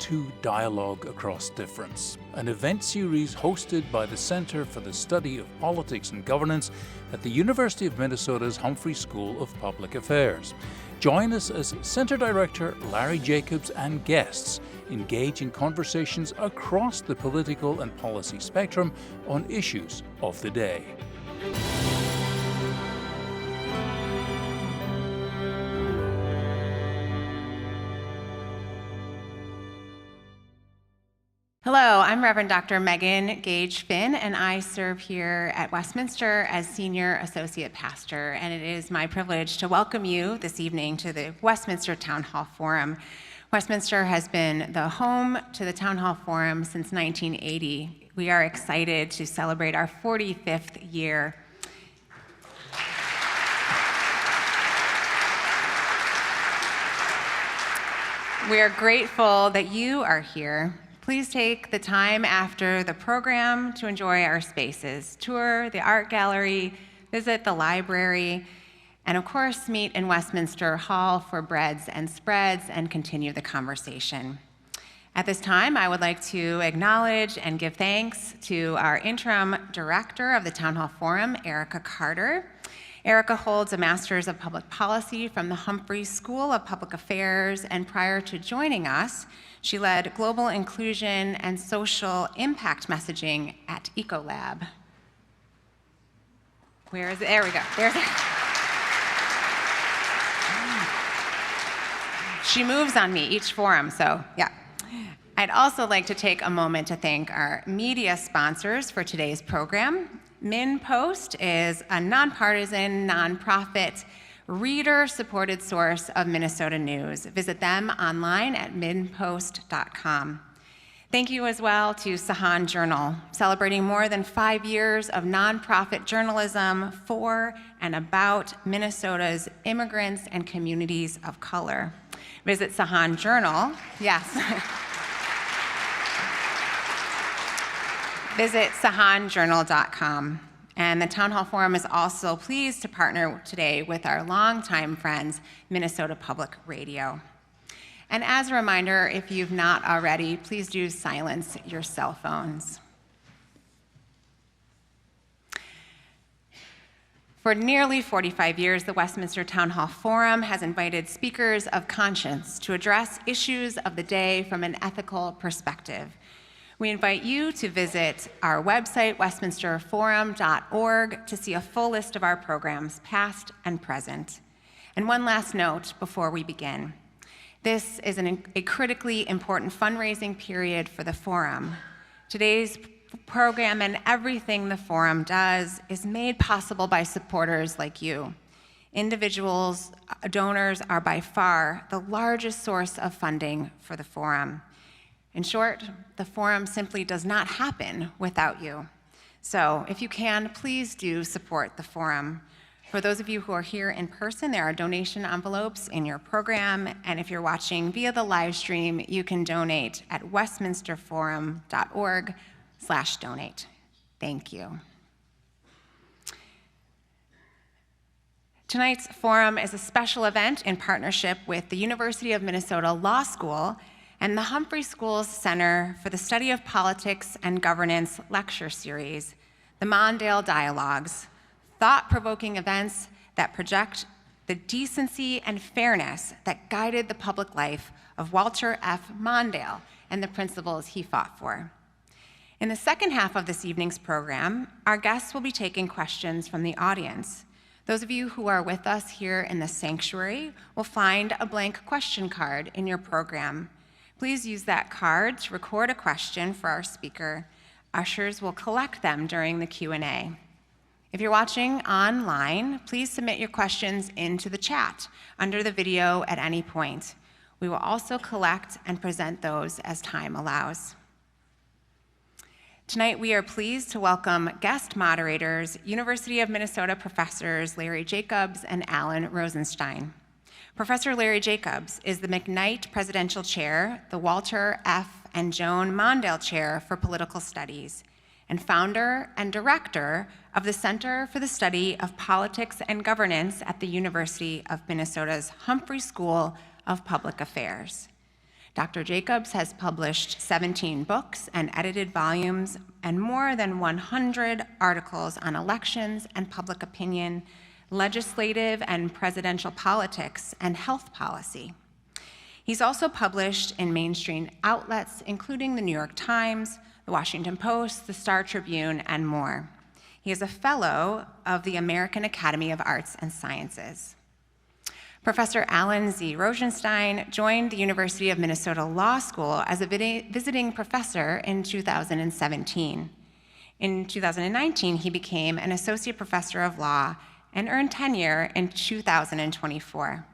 to Dialogue Across Difference, an event series hosted by the Centre for the Study of Politics and Governance at the University of Minnesota's Humphrey School of Public Affairs. Join us as Centre Director Larry Jacobs and guests engage in conversations across the political and policy spectrum on issues of the day. Hello, I'm Reverend Dr. Megan Gage Finn, and I serve here at Westminster as Senior Associate Pastor, and it is my privilege to welcome you this evening to the Westminster Town Hall Forum. Westminster has been the home to the Town Hall Forum since 1980. We are excited to celebrate our 45th year. We are grateful that you are here. Please take the time after the program to enjoy our spaces. Tour the art gallery, visit the library, and of course, meet in Westminster Hall for breads and spreads and continue the conversation. At this time, I would like to acknowledge and give thanks to our interim director of the Town Hall Forum, Erica Carter. Erica holds a Master's of Public Policy from the Humphrey School of Public Affairs, and prior to joining us, she led global inclusion and social impact messaging at Ecolab. Where is it? There we go. There's it. She moves on me each forum, so yeah. I'd also like to take a moment to thank our media sponsors for today's program. MinnPost is a nonpartisan, nonprofit, reader-supported source of Minnesota news. Visit them online at minnpost.com. Thank you as well to Sahan Journal, celebrating more than 5 years of nonprofit journalism for and about Minnesota's immigrants and communities of color. Visit Sahan Journal, yes. Visit sahanjournal.com. And the Town Hall Forum is also pleased to partner today with our longtime friends, Minnesota Public Radio. And as a reminder, if you've not already, please do silence your cell phones. For nearly 45 years, the Westminster Town Hall Forum has invited speakers of conscience to address issues of the day from an ethical perspective. We invite you to visit our website, westminsterforum.org, to see a full list of our programs, past and present. And one last note before we begin. This is a critically important fundraising period for the Forum. Today's program and everything the Forum does is made possible by supporters like you. Individuals, donors are by far the largest source of funding for the Forum. In short, the Forum simply does not happen without you. So if you can, please do support the Forum. For those of you who are here in person, there are donation envelopes in your program, and if you're watching via the live stream, you can donate at westminsterforum.org/donate. Thank you. Tonight's Forum is a special event in partnership with the University of Minnesota Law School and the Humphrey School's Center for the Study of Politics and Governance lecture series, the Mondale Dialogues, thought-provoking events that project the decency and fairness that guided the public life of Walter F. Mondale and the principles he fought for. In the second half of this evening's program, our guests will be taking questions from the audience. Those of you who are with us here in the sanctuary will find a blank question card in your program. Please use that card to record a question for our speaker. Ushers will collect them during the Q&A. If you're watching online, please submit your questions into the chat under the video at any point. We will also collect and present those as time allows. Tonight, we are pleased to welcome guest moderators, University of Minnesota professors Larry Jacobs and Alan Rozenshtein. Professor Larry Jacobs is the McKnight Presidential Chair, the Walter F. and Joan Mondale Chair for Political Studies, and founder and director of the Center for the Study of Politics and Governance at the University of Minnesota's Humphrey School of Public Affairs. Dr. Jacobs has published 17 books and edited volumes and more than 100 articles on elections and public opinion, legislative and presidential politics, and health policy. He's also published in mainstream outlets, including the New York Times, the Washington Post, the Star Tribune, and more. He is a fellow of the American Academy of Arts and Sciences. Professor Alan Z. Rozenshtein joined the University of Minnesota Law School as a visiting professor in 2017. In 2019, he became an associate professor of law and earned tenure in 2024.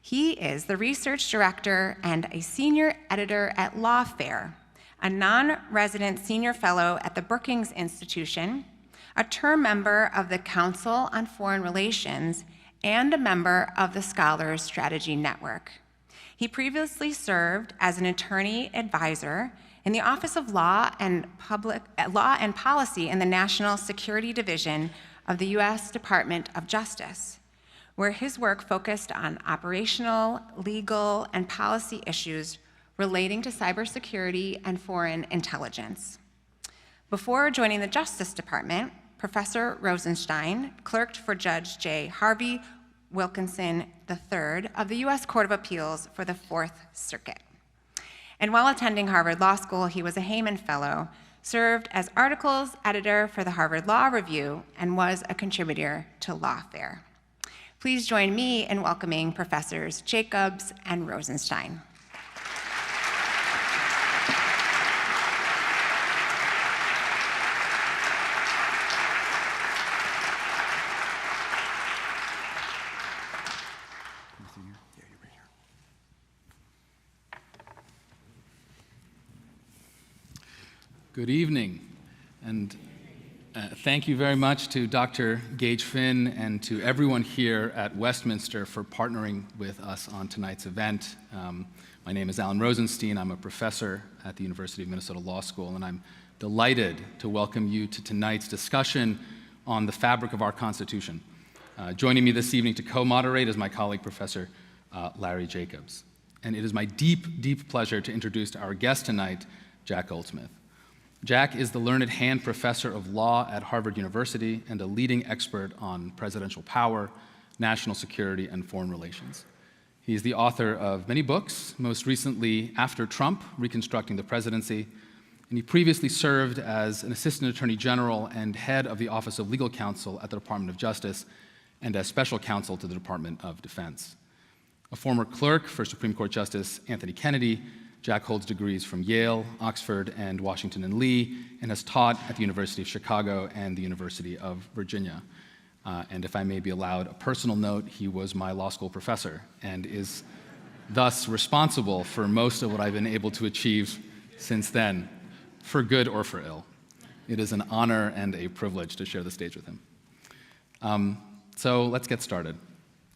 He is the research director and a senior editor at Lawfare, a non-resident senior fellow at the Brookings Institution, a term member of the Council on Foreign Relations, and a member of the Scholars Strategy Network. He previously served as an attorney advisor in the Office of Law and Policy in the National Security Division of the U.S. Department of Justice, where his work focused on operational, legal, and policy issues relating to cybersecurity and foreign intelligence. Before joining the Justice Department, Professor Rozenshtein clerked for Judge J. Harvey Wilkinson III of the U.S. Court of Appeals for the Fourth Circuit. And while attending Harvard Law School, he was a Heyman Fellow, served as articles editor for the Harvard Law Review, and was a contributor to Lawfare. Please join me in welcoming Professors Jacobs and Rozenshtein. Good evening, and thank you very much to Dr. Gage Finn and to everyone here at Westminster for partnering with us on tonight's event. My name is Alan Rozenshtein. I'm a professor at the University of Minnesota Law School, and I'm delighted to welcome you to tonight's discussion on the fabric of our Constitution. Joining me this evening to co-moderate is my colleague, Professor Larry Jacobs. And it is my deep, deep pleasure to introduce our guest tonight, Jack Goldsmith. Jack is the learned hand professor of law at Harvard University and a leading expert on presidential power, national security, and foreign relations. He is the author of many books, most recently After Trump, Reconstructing the Presidency, and he previously served as an assistant attorney general and head of the Office of Legal Counsel at the Department of Justice and as special counsel to the Department of Defense. A former clerk for Supreme Court Justice Anthony Kennedy, Jack holds degrees from Yale, Oxford, and Washington and Lee, and has taught at the University of Chicago and the University of Virginia. And if I may be allowed a personal note, he was my law school professor and is thus responsible for most of what I've been able to achieve since then, for good or for ill. It is an honor and a privilege to share the stage with him. So let's get started.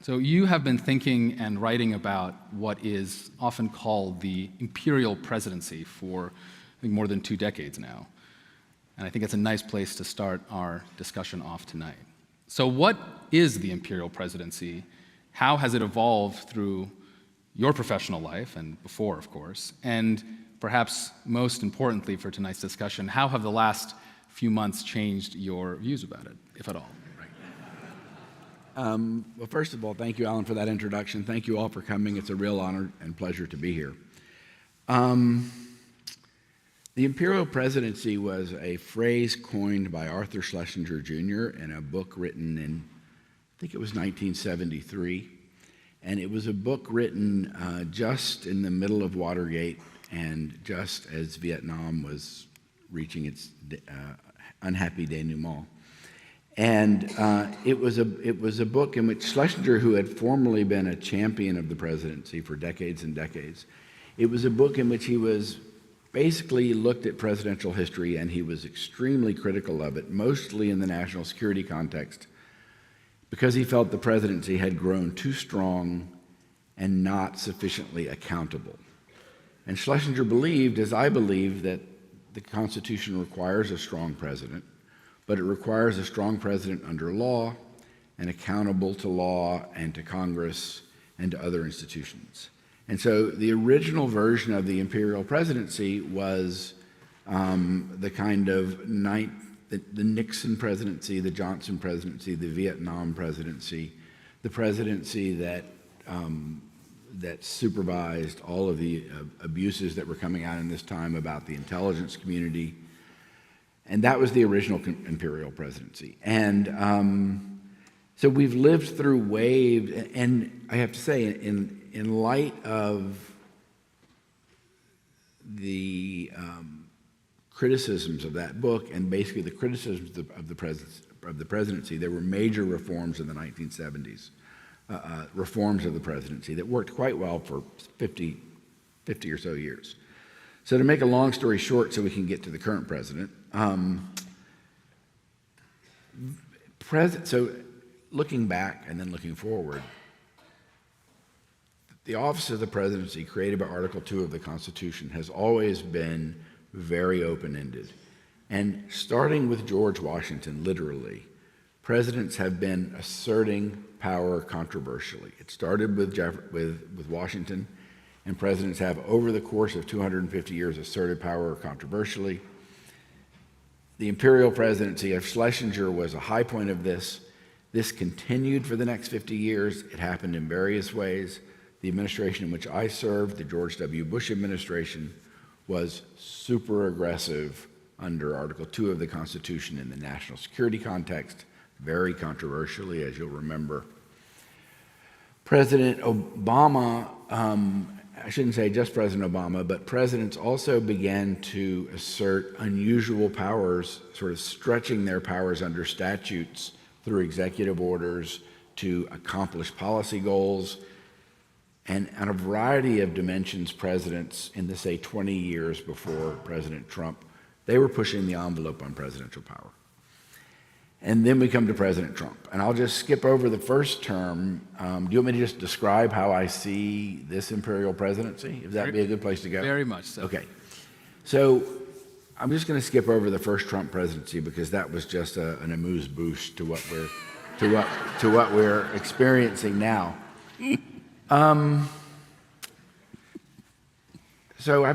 So you have been thinking and writing about what is often called the imperial presidency for, I think, more than 2 decades now. And I think it's a nice place to start our discussion off tonight. So what is the imperial presidency? How has it evolved through your professional life, and before, of course? And perhaps most importantly for tonight's discussion, how have the last few months changed your views about it, if at all? Well, first of all, thank you, Alan, for that introduction. Thank you all for coming. It's a real honor and pleasure to be here. The imperial presidency was a phrase coined by Arthur Schlesinger Jr. in a book written in, I think it was 1973. And it was a book written just in the middle of Watergate and just as Vietnam was reaching its unhappy denouement. And it was a book in which Schlesinger, who had formerly been a champion of the presidency for decades and decades, it was a book in which he was basically looked at presidential history, and he was extremely critical of it, mostly in the national security context, because he felt the presidency had grown too strong and not sufficiently accountable. And Schlesinger believed, as I believe, that the Constitution requires a strong president, but it requires a strong president under law and accountable to law and to Congress and to other institutions. And so the original version of the imperial presidency was the kind of the Nixon presidency, the Johnson presidency, the Vietnam presidency, the presidency that supervised all of the abuses that were coming out in this time about the intelligence community. And that was the original imperial presidency. And so we've lived through waves, and I have to say, in light of the criticisms of that book and basically the criticisms of the presidency, there were major reforms in the 1970s, reforms of the presidency that worked quite well for 50 or so years. So to make a long story short so we can get to the current president, so looking back and then looking forward, the office of the presidency created by Article 2 of the Constitution has always been very open-ended. And starting with George Washington, literally, presidents have been asserting power controversially. It started with Washington, and presidents have, over the course of 250 years, asserted power controversially. The imperial presidency of Schlesinger was a high point of this. This continued for the next 50 years. It happened in various ways. The administration in which I served, the George W. Bush administration, was super aggressive under Article 2 of the Constitution in the national security context, very controversially, as you'll remember. President Obama, I shouldn't say just President Obama, but presidents also began to assert unusual powers, sort of stretching their powers under statutes through executive orders to accomplish policy goals. And on a variety of dimensions, presidents in the, say, 20 years before President Trump, they were pushing the envelope on presidential power. And then we come to President Trump. And I'll just skip over the first term. Do you want me to just describe how I see this imperial presidency? Would that be a good place to go? Very much so. Okay. So I'm just going to skip over the first Trump presidency because that was just an amuse-bouche to what we're experiencing now. So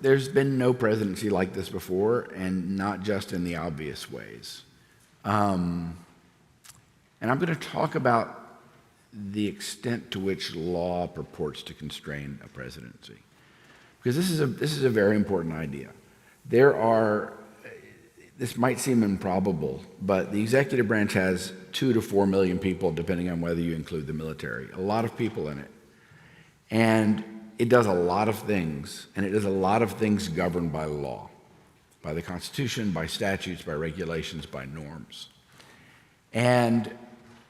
there's been no presidency like this before, and not just in the obvious ways. And I'm going to talk about the extent to which law purports to constrain a presidency, because this is a very important idea. This might seem improbable, but the executive branch has 2 to 4 million people, depending on whether you include the military. A lot of people in it. And it does a lot of things, and it does a lot of things governed by law, by the Constitution, by statutes, by regulations, by norms. And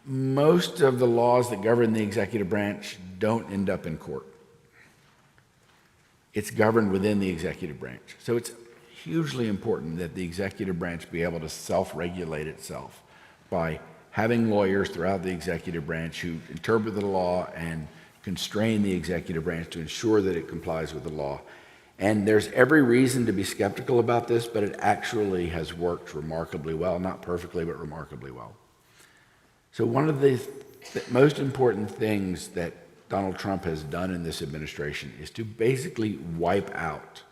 most of the laws that govern the executive branch don't end up in court. It's governed within the executive branch. So it's hugely important that the executive branch be able to self-regulate itself by having lawyers throughout the executive branch who interpret the law and constrain the executive branch to ensure that it complies with the law. And there's every reason to be skeptical about this, but it actually has worked remarkably well, not perfectly, but remarkably well. So one of the most important things that Donald Trump has done in this administration is to basically wipe out,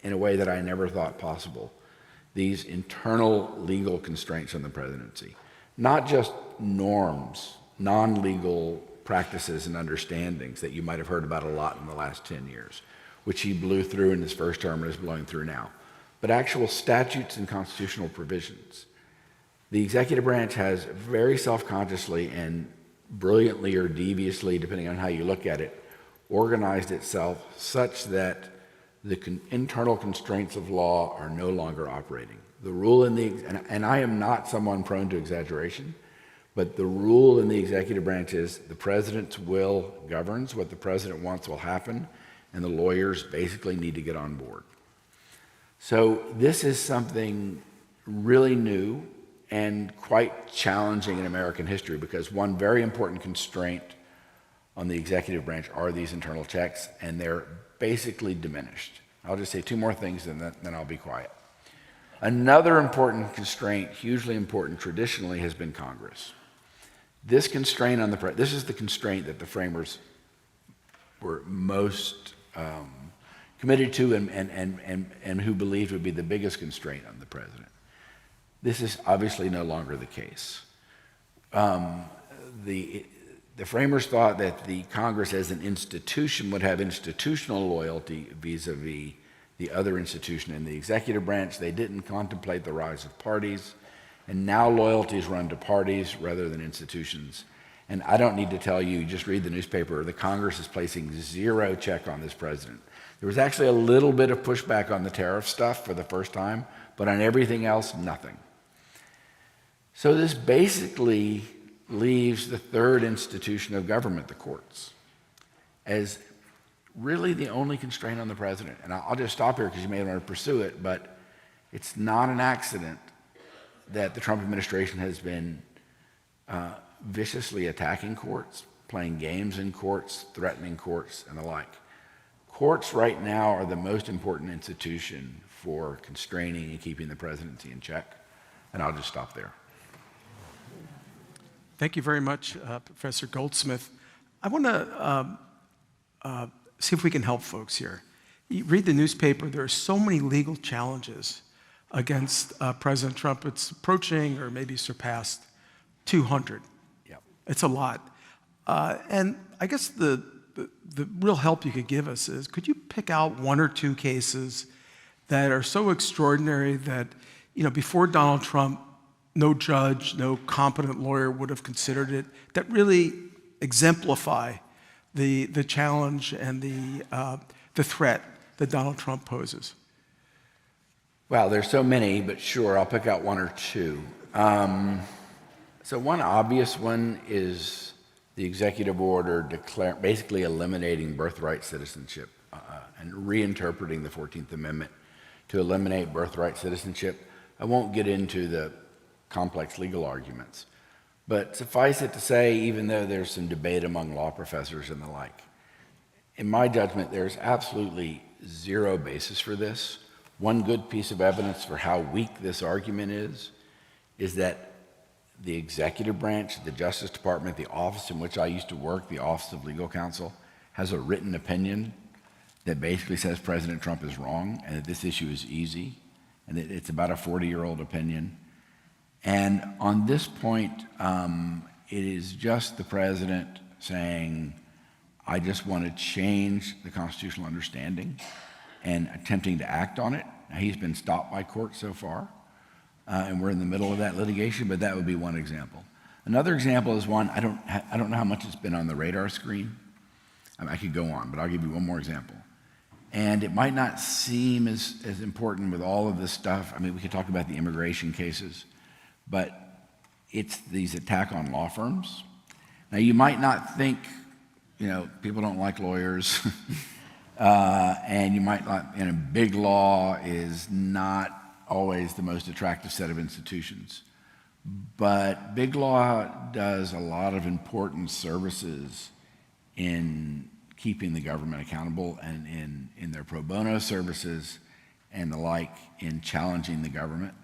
in a way that I never thought possible, these internal legal constraints on the presidency. Not just norms, non-legal practices and understandings that you might have heard about a lot in the last 10 years, which he blew through in his first term and is blowing through now, but actual statutes and constitutional provisions. The executive branch has very self-consciously and brilliantly or deviously, depending on how you look at it, organized itself such that the internal constraints of law are no longer operating. The rule and I am not someone prone to exaggeration, but the rule in the executive branch is the president's will governs. What the president wants will happen, and the lawyers basically need to get on board. So this is something really new and quite challenging in American history, because one very important constraint on the executive branch are these internal checks, and they're basically diminished. I'll just say 2 more things and then I'll be quiet. Another important constraint, hugely important traditionally, has been Congress. This constraint on this is the constraint that the framers were most committed to and who believed would be the biggest constraint on the president. This is obviously no longer the case. The framers thought that the Congress as an institution would have institutional loyalty vis-a-vis the other institution in the executive branch. They didn't contemplate the rise of parties, and now loyalties run to parties rather than institutions. And I don't need to tell you, just read the newspaper, the Congress is placing zero check on this president. There was actually a little bit of pushback on the tariff stuff for the first time, but on everything else, nothing. So this basically leaves the third institution of government, the courts, as really the only constraint on the president. And I'll just stop here because you may want to pursue it, but it's not an accident that the Trump administration has been viciously attacking courts, playing games in courts, threatening courts, and the like. Courts right now are the most important institution for constraining and keeping the presidency in check. And I'll just stop there. Thank you very much, Professor Goldsmith. I want to see if we can help folks here. You read the newspaper, there are so many legal challenges against President Trump. It's approaching or maybe surpassed 200. Yep. It's a lot. And I guess the real help you could give us is, could you pick out one or two cases that are so extraordinary that, before Donald Trump, no judge, no competent lawyer would have considered it, that really exemplify the challenge and the threat that Donald Trump poses? Well, there's so many, but sure, I'll pick out one or two. So one obvious one is the executive order basically eliminating birthright citizenship and reinterpreting the 14th Amendment to eliminate birthright citizenship. I won't get into the complex legal arguments, but suffice it to say, even though there's some debate among law professors and the like, in my judgment, there's absolutely zero basis for this. One good piece of evidence for how weak this argument is that the executive branch, the Justice Department, the office in which I used to work, the Office of Legal Counsel, has a written opinion that basically says President Trump is wrong and that this issue is easy, and that it's about a 40-year-old opinion. And on this point, it is just the president saying, I just want to change the constitutional understanding and attempting to act on it. Now, he's been stopped by court so far, and we're in the middle of that litigation, but that would be one example. Another example is one, I don't know how much it's been on the radar screen. I could go on, but I'll give you one more example. And it might not seem as important with all of this stuff. I mean, we could talk about the immigration cases, but it's these attack on law firms. Now, you might not think, people don't like lawyers, and you might not, big law is not always the most attractive set of institutions. But big law does a lot of important services in keeping the government accountable and in their pro bono services and the like in challenging the government.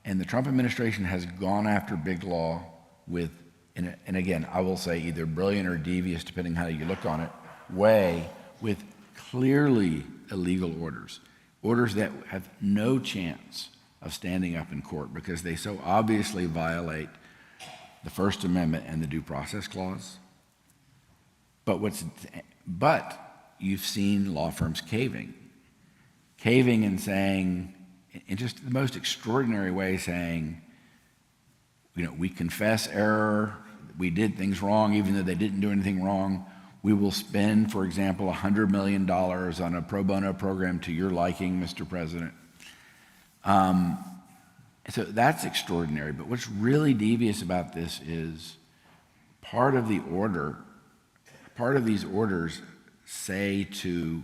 And the Trump administration has gone after big law with, and again, I will say either brilliant or devious, depending how you look on it, way with clearly illegal orders that have no chance of standing up in court because they so obviously violate the First Amendment and the Due Process Clause. But you've seen law firms caving and saying, in just the most extraordinary way, saying, we confess error, we did things wrong, even though they didn't do anything wrong. We will spend, for example, $100 million on a pro bono program to your liking, Mr. President. So that's extraordinary. But what's really devious about this is part of these orders say to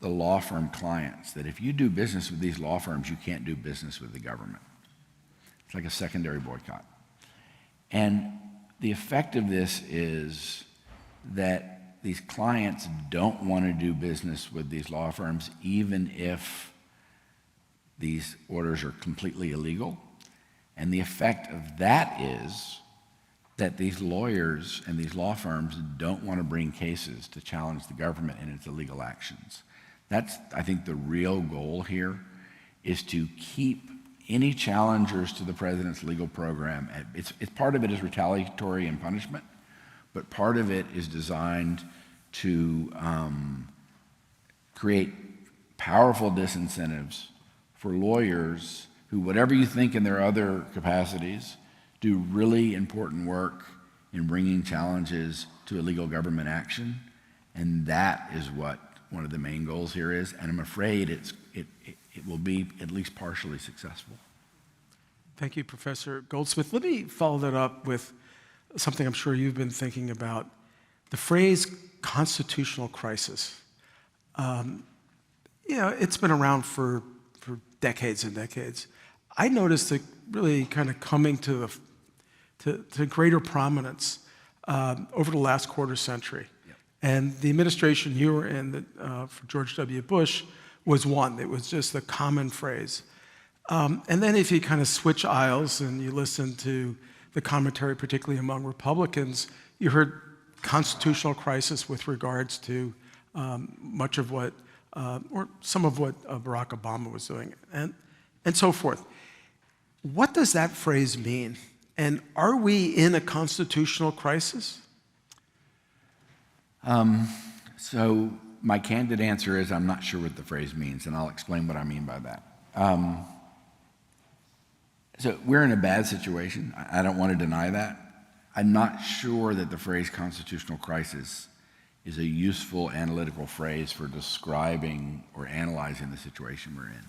the law firm clients that if you do business with these law firms, you can't do business with the government. It's like a secondary boycott. And the effect of this is that these clients don't want to do business with these law firms, even if these orders are completely illegal. And the effect of that is that these lawyers and these law firms don't want to bring cases to challenge the government in its illegal actions. That's, I think, the real goal here, is to keep any challengers to the president's legal program. It's part of it is retaliatory and punishment, but part of it is designed to create powerful disincentives for lawyers who, whatever you think in their other capacities, do really important work in bringing challenges to illegal government action. And that is what one of the main goals here is. And I'm afraid it will be at least partially successful. Thank you, Professor Goldsmith. Let me follow that up with something I'm sure you've been thinking about. The phrase constitutional crisis. It's been around for decades and decades. I noticed it really kind of coming to greater prominence over the last quarter century. Yep. And the administration you were in for George W. Bush was one. It was just a common phrase. And then if you kind of switch aisles and you listen to the commentary, particularly among Republicans, you heard constitutional crisis with regards to much of what, or some of what Barack Obama was doing, and so forth. What does that phrase mean? And are we in a constitutional crisis? So my candid answer is I'm not sure what the phrase means, and I'll explain what I mean by that. So we're in a bad situation. I don't want to deny that. I'm not sure that the phrase constitutional crisis is a useful analytical phrase for describing or analyzing the situation we're in.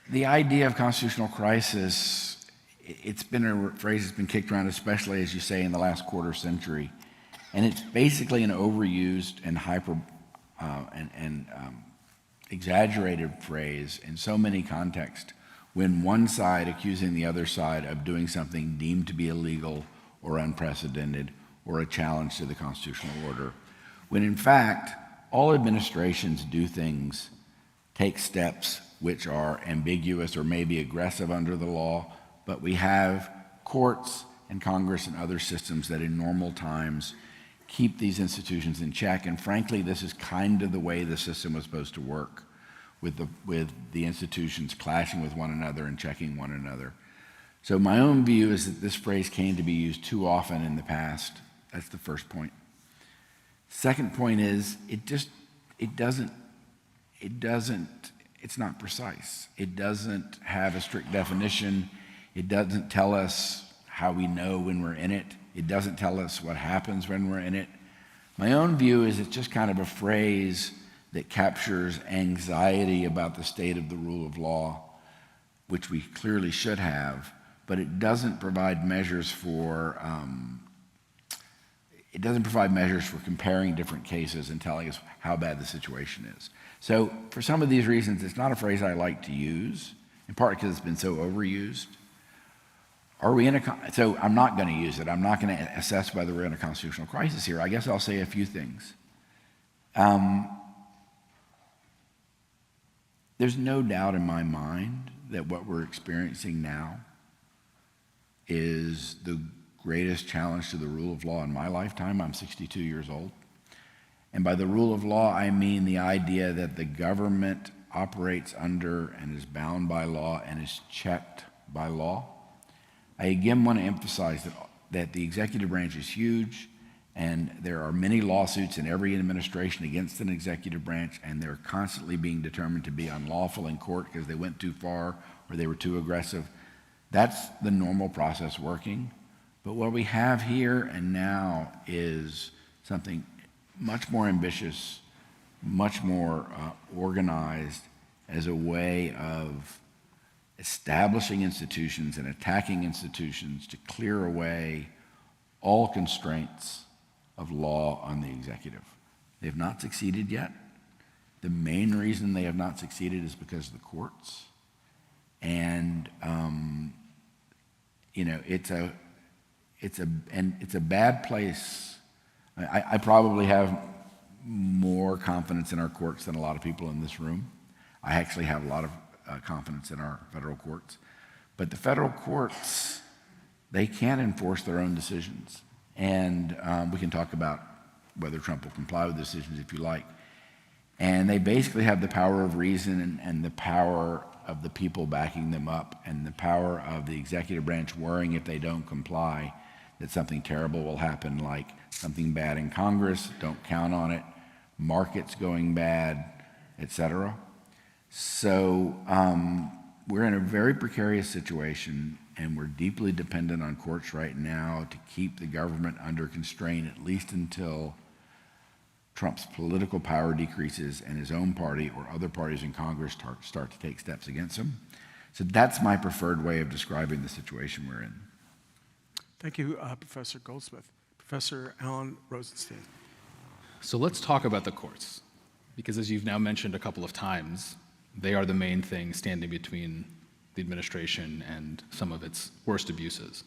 The idea of constitutional crisis, it's been a phrase that's been kicked around, especially, as you say, in the last quarter century. And it's basically an overused and exaggerated phrase in so many contexts, when one side accusing the other side of doing something deemed to be illegal or unprecedented or a challenge to the constitutional order, when in fact all administrations do things, take steps which are ambiguous or maybe aggressive under the law, but we have courts and Congress and other systems that in normal times keep these institutions in check. And frankly, this is kind of the way the system was supposed to work, with the institutions clashing with one another and checking one another. So my own view is that this phrase came to be used too often in the past. That's the first point. Second point is it's not precise. It doesn't have a strict definition. It doesn't tell us how we know when we're in it. It doesn't tell us what happens when we're in it. My own view is it's just kind of a phrase that captures anxiety about the state of the rule of law, which we clearly should have, but it doesn't provide measures for comparing different cases and telling us how bad the situation is. So for some of these reasons, it's not a phrase I like to use, in part because it's been so overused. So I'm not going to use it. I'm not going to assess whether we're in a constitutional crisis here. I guess I'll say a few things. There's no doubt in my mind that what we're experiencing now is the greatest challenge to the rule of law in my lifetime. I'm 62 years old. And by the rule of law, I mean the idea that the government operates under and is bound by law and is checked by law. I again want to emphasize that the executive branch is huge, and there are many lawsuits in every administration against an executive branch, and they're constantly being determined to be unlawful in court because they went too far or they were too aggressive. That's the normal process working. But what we have here and now is something much more ambitious, much more organized as a way of establishing institutions and attacking institutions to clear away all constraints of law on the executive. They have not succeeded yet. The main reason they have not succeeded is because of the courts. And it's a bad place. I probably have more confidence in our courts than a lot of people in this room. I actually have a lot of confidence in our federal courts. But the federal courts they can't enforce their own decisions. And we can talk about whether Trump will comply with decisions if you like. And they basically have the power of reason and the power of the people backing them up and the power of the executive branch worrying if they don't comply that something terrible will happen, like something bad in Congress, don't count on it, markets going bad, etc. So we're in a very precarious situation, and we're deeply dependent on courts right now to keep the government under constraint, at least until Trump's political power decreases and his own party or other parties in Congress start to take steps against him. So that's my preferred way of describing the situation we're in. Thank you, Professor Goldsmith. Professor Alan Rozenshtein. So let's talk about the courts, because as you've now mentioned a couple of times, they are the main thing standing between the administration and some of its worst abuses.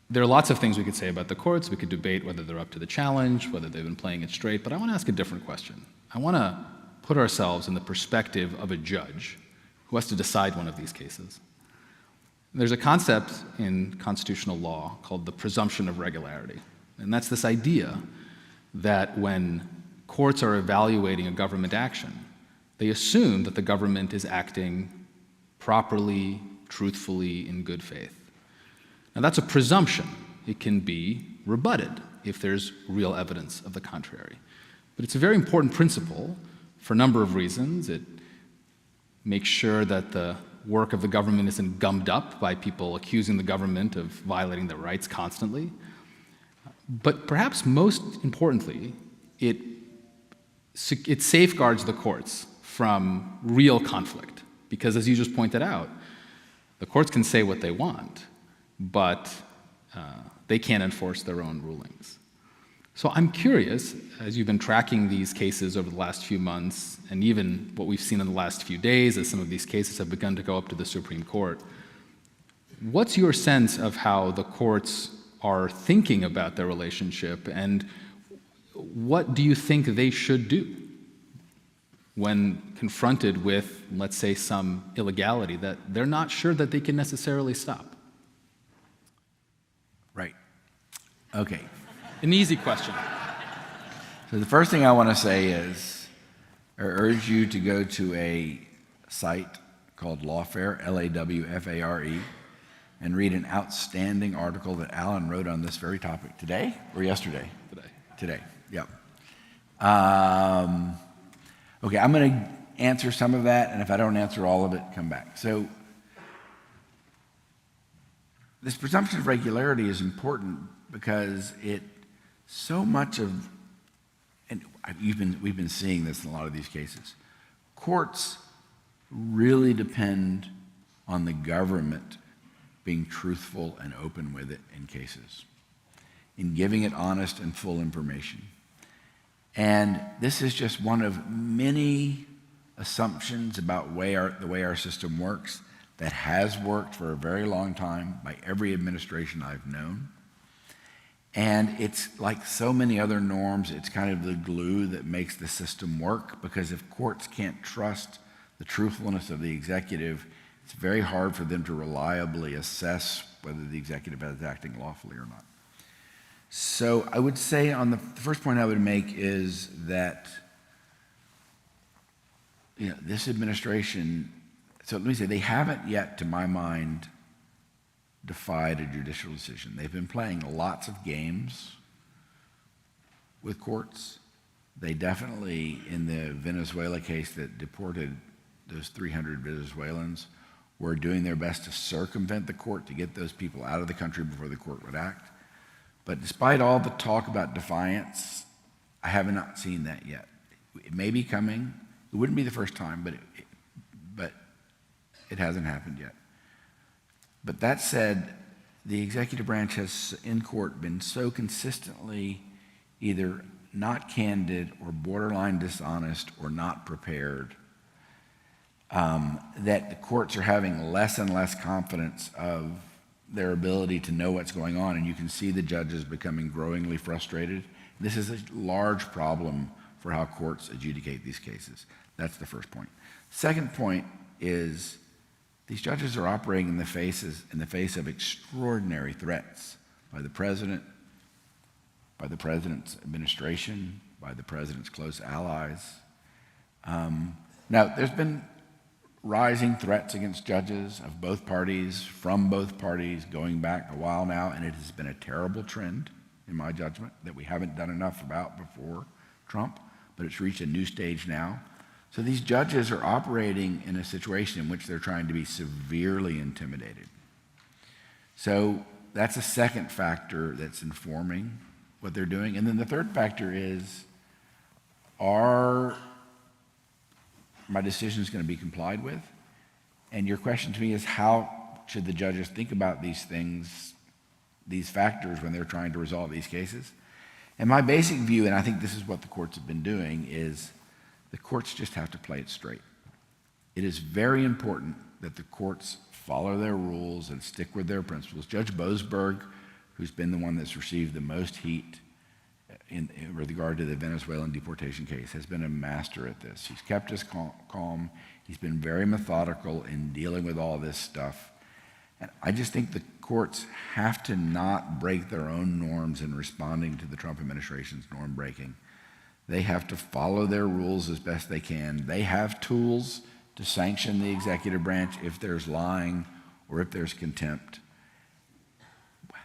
There are lots of things we could say about the courts. We could debate whether they're up to the challenge, whether they've been playing it straight, but I want to ask a different question. I want to put ourselves in the perspective of a judge who has to decide one of these cases. There's a concept in constitutional law called the presumption of regularity, and that's this idea that when courts are evaluating a government action, they assume that the government is acting properly, truthfully, in good faith. Now that's a presumption. It can be rebutted if there's real evidence of the contrary. But it's a very important principle for a number of reasons. It makes sure that the work of the government isn't gummed up by people accusing the government of violating their rights constantly. But perhaps most importantly, it safeguards the courts from real conflict. Because as you just pointed out, the courts can say what they want, but they can't enforce their own rulings. So I'm curious, as you've been tracking these cases over the last few months, and even what we've seen in the last few days as some of these cases have begun to go up to the Supreme Court, what's your sense of how the courts are thinking about their relationship, and what do you think they should do when confronted with, let's say, some illegality that they're not sure that they can necessarily stop? Right. Okay. An easy question. So the first thing I want to say is, I urge you to go to a site called Lawfare, Lawfare, and read an outstanding article that Alan wrote on this very topic today or yesterday? Today, yep. Okay, I'm going to answer some of that, and if I don't answer all of it, come back. So this presumption of regularity is important because so much of, and we've been seeing this in a lot of these cases, courts really depend on the government being truthful and open with it in cases, in giving it honest and full information. And this is just one of many assumptions about the way our system works that has worked for a very long time by every administration I've known. And it's like so many other norms, it's kind of the glue that makes the system work, because if courts can't trust the truthfulness of the executive, it's very hard for them to reliably assess whether the executive is acting lawfully or not. So I would say the first point I would make is that this administration, so let me say, they haven't yet, to my mind, defied a judicial decision. They've been playing lots of games with courts. They definitely, in the Venezuela case that deported those 300 Venezuelans, were doing their best to circumvent the court to get those people out of the country before the court would act. But despite all the talk about defiance, I have not seen that yet. It may be coming. It wouldn't be the first time, but it hasn't happened yet. But that said, the executive branch has, in court, been so consistently either not candid or borderline dishonest or not prepared that the courts are having less and less confidence of their ability to know what's going on, and you can see the judges becoming growingly frustrated. This is a large problem for how courts adjudicate these cases. That's the first point. Second point is These judges are operating in the face of extraordinary threats by the president, by the president's administration, by the president's close allies. Now, there's been rising threats against judges of both parties, from both parties, going back a while now, and it has been a terrible trend, in my judgment, that we haven't done enough about before Trump, but it's reached a new stage now. So these judges are operating in a situation in which they're trying to be severely intimidated. So that's a second factor that's informing what they're doing. And then the third factor is, are my decisions going to be complied with? And your question to me is, how should the judges think about these things, these factors, when they're trying to resolve these cases? And my basic view, and I think this is what the courts have been doing, is the courts just have to play it straight. It is very important that the courts follow their rules and stick with their principles. Judge Boasberg, who's been the one that's received the most heat in regard to the Venezuelan deportation case, has been a master at this. He's kept us calm. He's been very methodical in dealing with all this stuff. And I just think the courts have to not break their own norms in responding to the Trump administration's norm breaking. They have to follow their rules as best they can. They have tools to sanction the executive branch if there's lying or if there's contempt.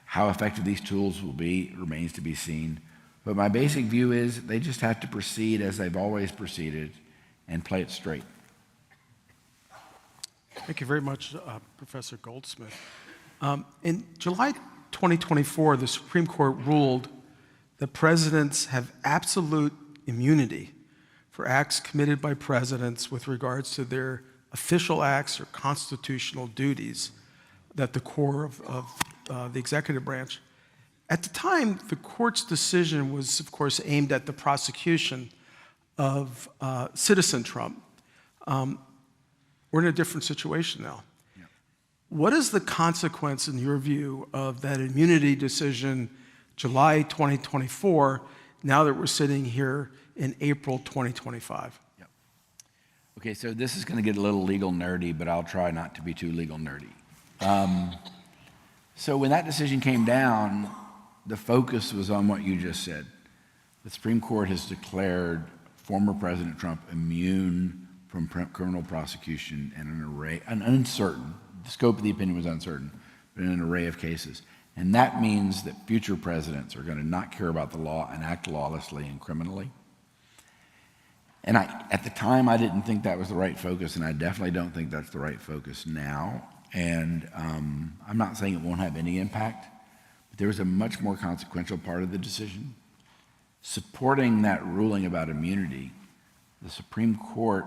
How effective these tools will be remains to be seen. But my basic view is they just have to proceed as they've always proceeded and play it straight. Thank you very much, Professor Goldsmith. In July 2024, the Supreme Court ruled that presidents have absolute immunity for acts committed by presidents with regards to their official acts or constitutional duties that the core of the executive branch. At the time, the court's decision was, of course, aimed at the prosecution of citizen Trump. We're in a different situation now. Yeah. What is the consequence, in your view, of that immunity decision, July 2024, now that we're sitting here in April 2025? Yep. Okay, so this is going to get a little legal nerdy, but I'll try not to be too legal nerdy. So when that decision came down, the focus was on what you just said. The Supreme Court has declared former President Trump immune from criminal prosecution and uncertain, the scope of the opinion was uncertain, but in an array of cases. And that means that future presidents are going to not care about the law and act lawlessly and criminally. And at the time, I didn't think that was the right focus, and I definitely don't think that's the right focus now. And I'm not saying it won't have any impact, but there was a much more consequential part of the decision. Supporting that ruling about immunity, the Supreme Court,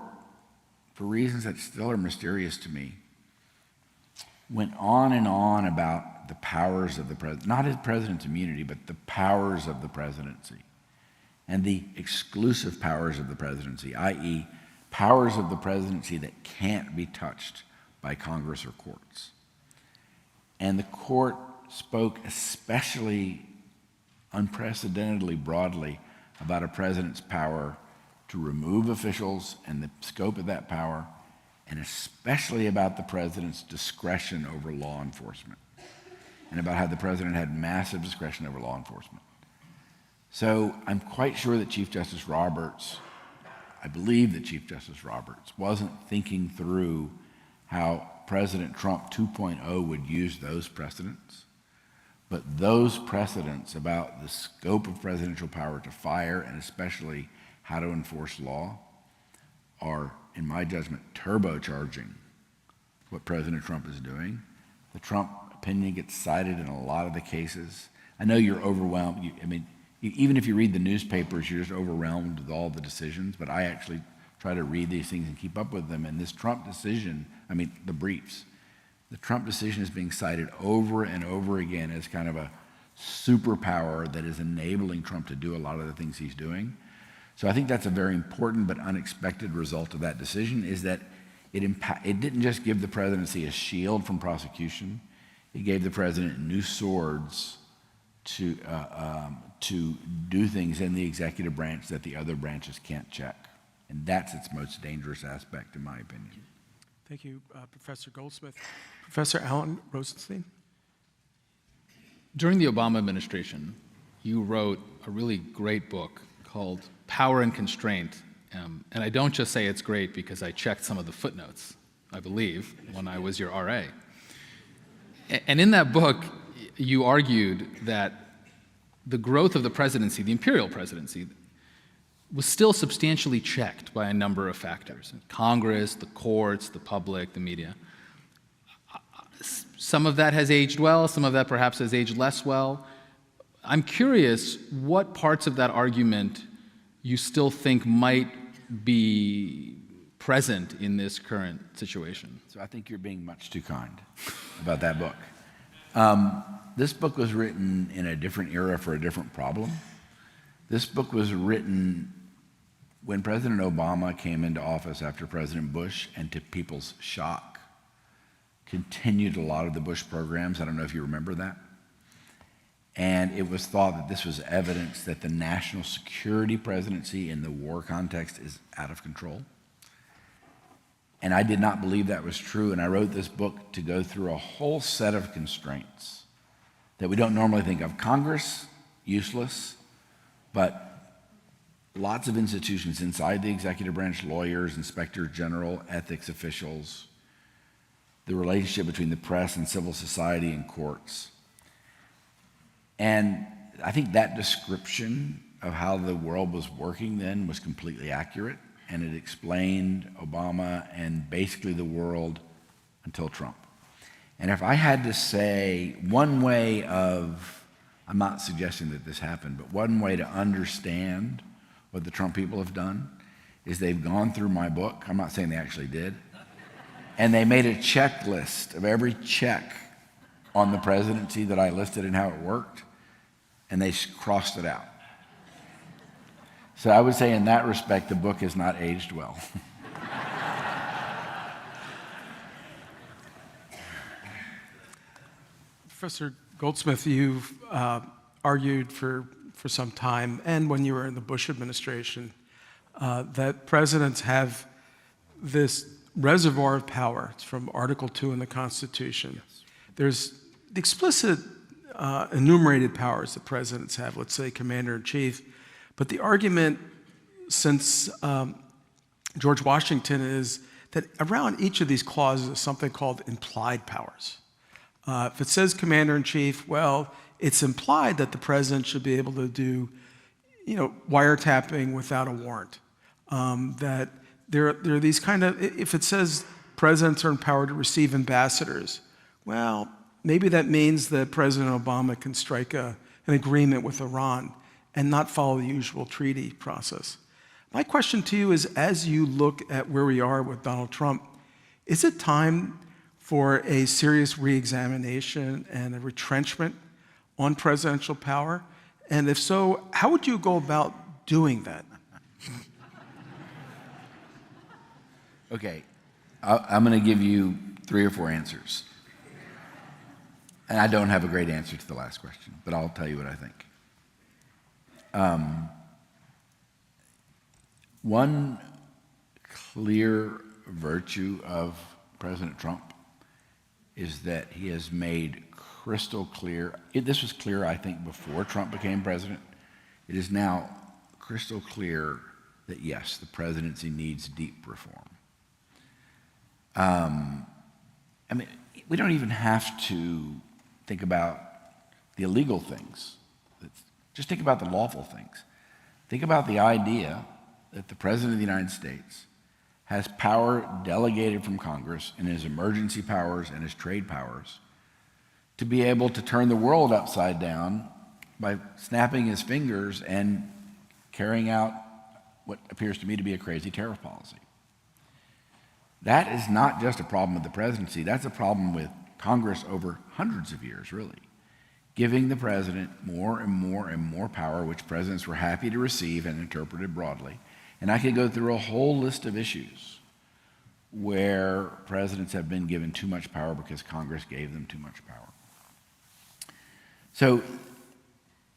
for reasons that still are mysterious to me, went on and on about the powers of the president, not his president's immunity, but the powers of the presidency and the exclusive powers of the presidency, i.e., powers of the presidency that can't be touched by Congress or courts. And the court spoke especially unprecedentedly broadly about a president's power to remove officials and the scope of that power, and especially about the president's discretion over law enforcement, and about how the president had massive discretion over law enforcement. So I'm quite sure that I believe that Chief Justice Roberts wasn't thinking through how President Trump 2.0 would use those precedents, but those precedents about the scope of presidential power to fire and especially how to enforce law are, in my judgment, turbocharging what President Trump is doing. The Trump opinion gets cited in a lot of the cases. I know you're overwhelmed. Even if you read the newspapers, you're just overwhelmed with all the decisions, but I actually try to read these things and keep up with them. And this Trump decision, the briefs, the Trump decision is being cited over and over again as kind of a superpower that is enabling Trump to do a lot of the things he's doing. So I think that's a very important but unexpected result of that decision, is that it didn't just give the presidency a shield from prosecution, it gave the president new swords to do things in the executive branch that the other branches can't check. And that's its most dangerous aspect, in my opinion. Thank you, Professor Goldsmith. Professor Alan Rozenshtein. During the Obama administration, you wrote a really great book called Power and Constraint. And I don't just say it's great because I checked some of the footnotes, I believe, when I was your RA. And in that book, you argued that the growth of the presidency, the imperial presidency, was still substantially checked by a number of factors: Congress, the courts, the public, the media. Some of that has aged well, some of that perhaps has aged less well. I'm curious what parts of that argument you still think might be present in this current situation. So I think you're being much too kind about that book. This book was written in a different era for a different problem. This book was written when President Obama came into office after President Bush, and to people's shock, continued a lot of the Bush programs. I don't know if you remember that. And it was thought that this was evidence that the national security presidency in the war context is out of control. And I did not believe that was true, and I wrote this book to go through a whole set of constraints that we don't normally think of. Congress, useless, but lots of institutions inside the executive branch, lawyers, inspectors general, ethics officials, the relationship between the press and civil society and courts. And I think that description of how the world was working then was completely accurate, and it explained Obama and basically the world until Trump. And if I had to say one way of, I'm not suggesting that this happened, but one way to understand what the Trump people have done is they've gone through my book. I'm not saying they actually did. And they made a checklist of every check on the presidency that I listed and how it worked, and they crossed it out. So I would say in that respect, the book has not aged well. Professor Goldsmith, you've argued for some time, and when you were in the Bush administration, that presidents have this reservoir of power. It's from Article 2 in the Constitution. Yes. There's the explicit enumerated powers that presidents have, let's say commander-in-chief, but the argument since George Washington is that around each of these clauses is something called implied powers. If it says commander-in-chief, well, it's implied that the president should be able to do, wiretapping without a warrant. That there are these kind of, if it says presidents are empowered to receive ambassadors, well, maybe that means that President Obama can strike an agreement with Iran and not follow the usual treaty process. My question to you is, as you look at where we are with Donald Trump, is it time for a serious reexamination and a retrenchment on presidential power? And if so, how would you go about doing that? Okay, I'm going to give you 3 or 4 answers. And I don't have a great answer to the last question, but I'll tell you what I think. One clear virtue of President Trump is that he has made crystal clear, this was clear, I think, before Trump became president. It is now crystal clear that, yes, the presidency needs deep reform. We don't even have to think about the illegal things. Just think about the lawful things. Think about the idea that the President of the United States has power delegated from Congress in his emergency powers and his trade powers to be able to turn the world upside down by snapping his fingers and carrying out what appears to me to be a crazy tariff policy. That is not just a problem with the presidency, that's a problem with Congress over hundreds of years, really. Giving the president more and more and more power, which presidents were happy to receive and interpreted broadly. And I could go through a whole list of issues where presidents have been given too much power because Congress gave them too much power. So,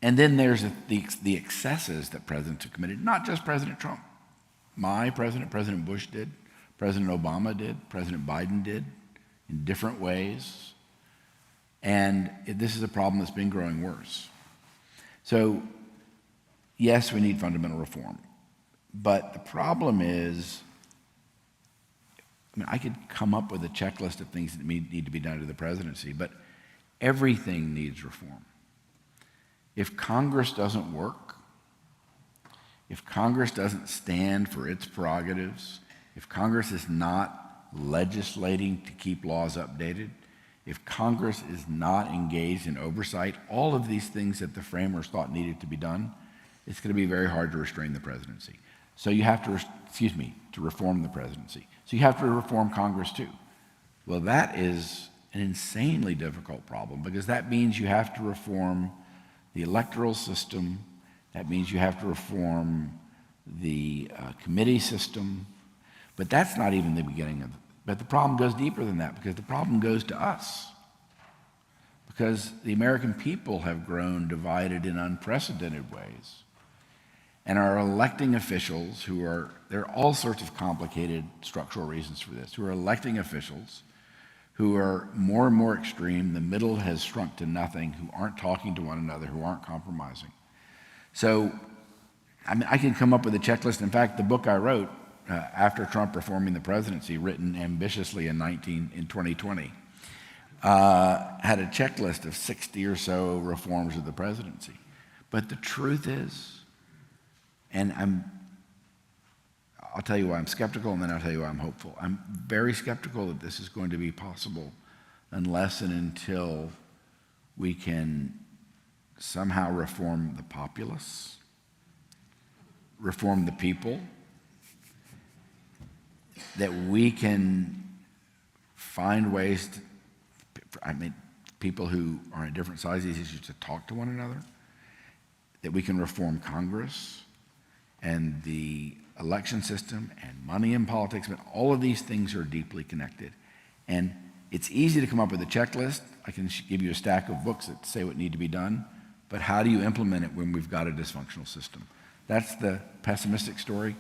and then there's the excesses that presidents have committed, not just President Trump. My president, President Bush did, President Obama did, President Biden did, in different ways. And this is a problem that's been growing worse. So, yes, we need fundamental reform. But the problem is, I could come up with a checklist of things that need to be done to the presidency, but everything needs reform. If Congress doesn't work, if Congress doesn't stand for its prerogatives, if Congress is not legislating to keep laws updated, if Congress is not engaged in oversight, all of these things that the framers thought needed to be done, it's going to be very hard to restrain the presidency. So you have to, to reform the presidency. So you have to reform Congress too. Well, that is an insanely difficult problem because that means you have to reform the electoral system. That means you have to reform the committee system. But that's not even the beginning of it. But the problem goes deeper than that because the problem goes to us. Because the American people have grown divided in unprecedented ways. And our electing officials there are all sorts of complicated structural reasons for this, who are electing officials who are more and more extreme, the middle has shrunk to nothing, who aren't talking to one another, who aren't compromising. So, I can come up with a checklist. In fact, the book I wrote, after Trump reforming the presidency, written ambitiously in 2020, had a checklist of 60 or so reforms of the presidency. But the truth is, and I'll tell you why I'm skeptical, and then I'll tell you why I'm hopeful. I'm very skeptical that this is going to be possible unless and until we can somehow reform the populace, reform the people, that we can find ways people who are in different sides of these issues to talk to one another, that we can reform Congress and the election system and money in politics, but all of these things are deeply connected. And it's easy to come up with a checklist. I can give you a stack of books that say what need to be done, but how do you implement it when we've got a dysfunctional system? That's the pessimistic story.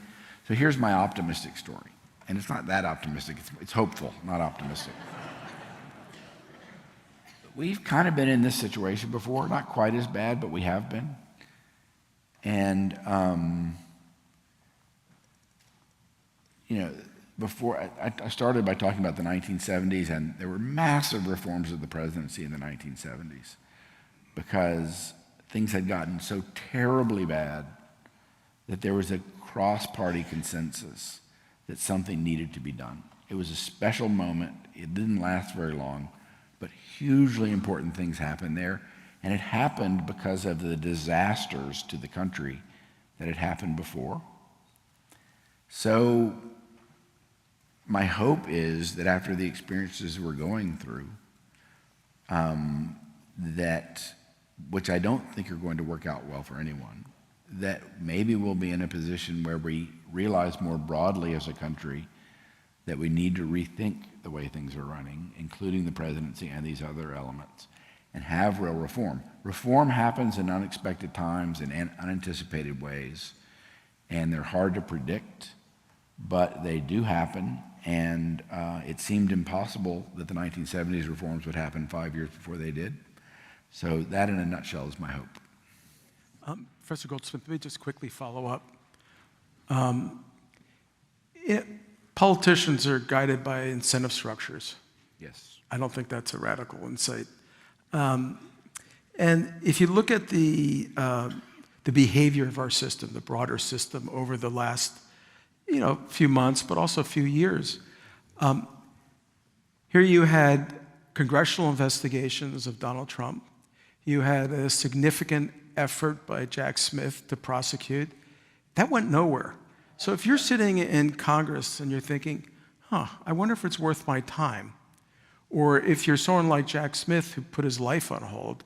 So here's my optimistic story. And it's not that optimistic, it's hopeful, not optimistic. We've kind of been in this situation before, not quite as bad, but we have been. And, before I started by talking about the 1970s, and there were massive reforms of the presidency in the 1970s because things had gotten so terribly bad that there was a cross-party consensus that something needed to be done. It was a special moment. It didn't last very long, but hugely important things happened there. And it happened because of the disasters to the country that had happened before. So my hope is that after the experiences we're going through, which I don't think are going to work out well for anyone, that maybe we'll be in a position where we realize more broadly as a country that we need to rethink the way things are running, including the presidency and these other elements, and have real reform. Reform happens in unexpected times in unanticipated ways, and they're hard to predict, but they do happen, and it seemed impossible that the 1970s reforms would happen 5 years before they did. So that, in a nutshell, is my hope. Professor Goldsmith, let me just quickly follow up. Politicians are guided by incentive structures. Yes. I don't think that's a radical insight. And if you look at the behavior of our system, the broader system over the last few months, but also a few years, here you had congressional investigations of Donald Trump. You had a significant effort by Jack Smith to prosecute. That went nowhere. So if you're sitting in Congress and you're thinking, I wonder if it's worth my time, or if you're someone like Jack Smith who put his life on hold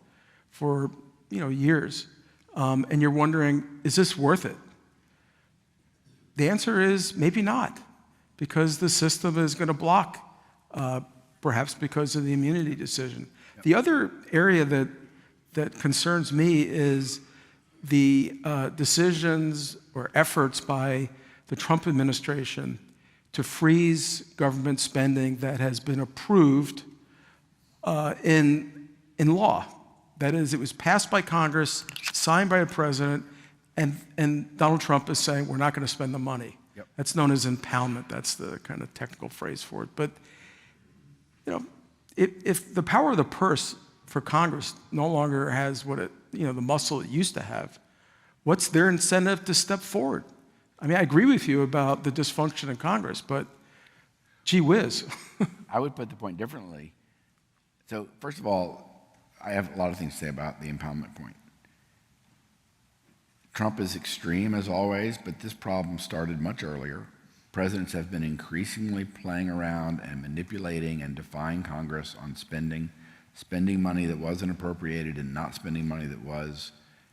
for years, and you're wondering, is this worth it? The answer is maybe not, because the system is going to block, perhaps because of the immunity decision. Yep. The other area that concerns me is the decisions or efforts by the Trump administration to freeze government spending that has been approved in law. That is, it was passed by Congress, signed by the president, and Donald Trump is saying we're not going to spend the money. Yep. That's known as impoundment. That's the kind of technical phrase for it. But if the power of the purse for Congress no longer has what it, the muscle it used to have, what's their incentive to step forward? I mean, I agree with you about the dysfunction in Congress, but gee whiz. I would put the point differently. So, first of all, I have a lot of things to say about the impoundment point. Trump is extreme as always, but this problem started much earlier. Presidents have been increasingly playing around and manipulating and defying Congress on spending money that wasn't appropriated and not spending money that was,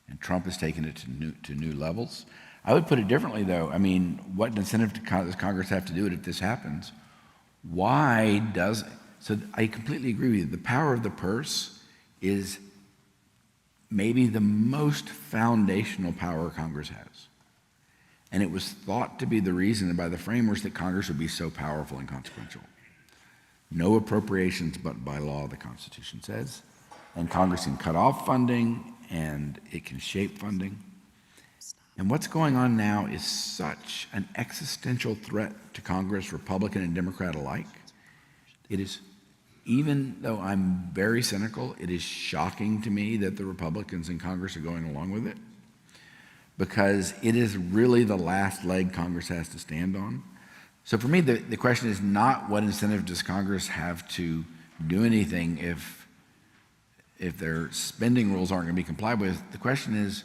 and Trump has taken it to new levels. I would put it differently, though. I mean, what incentive does Congress have to do it if this happens? So I completely agree with you. The power of the purse is maybe the most foundational power Congress has. And it was thought to be the reason by the framers that Congress would be so powerful and consequential. No appropriations but by law, the Constitution says. And Congress can cut off funding and it can shape funding. And what's going on now is such an existential threat to Congress, Republican and Democrat alike. It is, even though I'm very cynical, it is shocking to me that the Republicans in Congress are going along with it, because it is really the last leg Congress has to stand on. So for me, the question is not what incentive does Congress have to do anything if their spending rules aren't going to be complied with. The question is,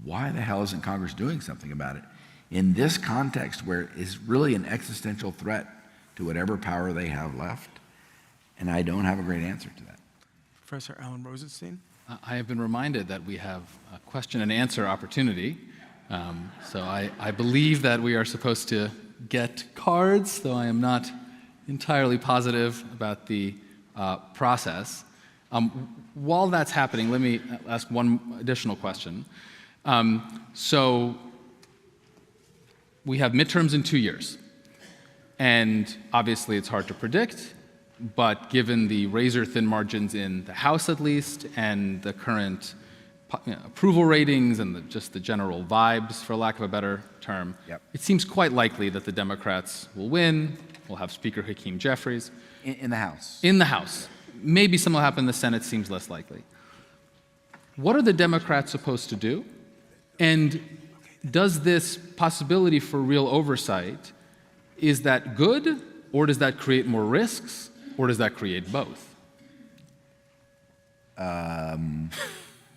why the hell isn't Congress doing something about it in this context where it's really an existential threat to whatever power they have left? And I don't have a great answer to that. Professor Alan Rozenshtein? I have been reminded that we have a question and answer opportunity. So I believe that we are supposed to get cards, though I am not entirely positive about the process. While that's happening, let me ask one additional question. So we have midterms in 2 years, and obviously it's hard to predict, but given the razor-thin margins in the House at least, and the current approval ratings and just the general vibes, for lack of a better term, It seems quite likely that the Democrats will win. We'll have Speaker Hakeem Jeffries. In the House? In the House. Maybe something will happen in the Senate, seems less likely. What are the Democrats supposed to do? And does this possibility for real oversight, is that good, or does that create more risks, or does that create both?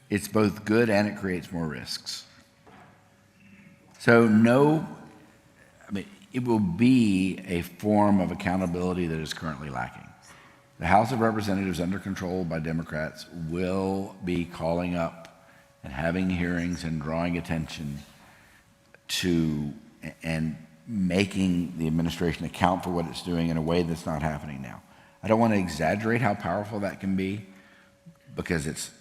It's both good and it creates more risks. So it will be a form of accountability that is currently lacking. The House of Representatives, under control by Democrats, will be calling up and having hearings and drawing attention to and making the administration account for what it's doing in a way that's not happening now. I don't want to exaggerate how powerful that can be, because it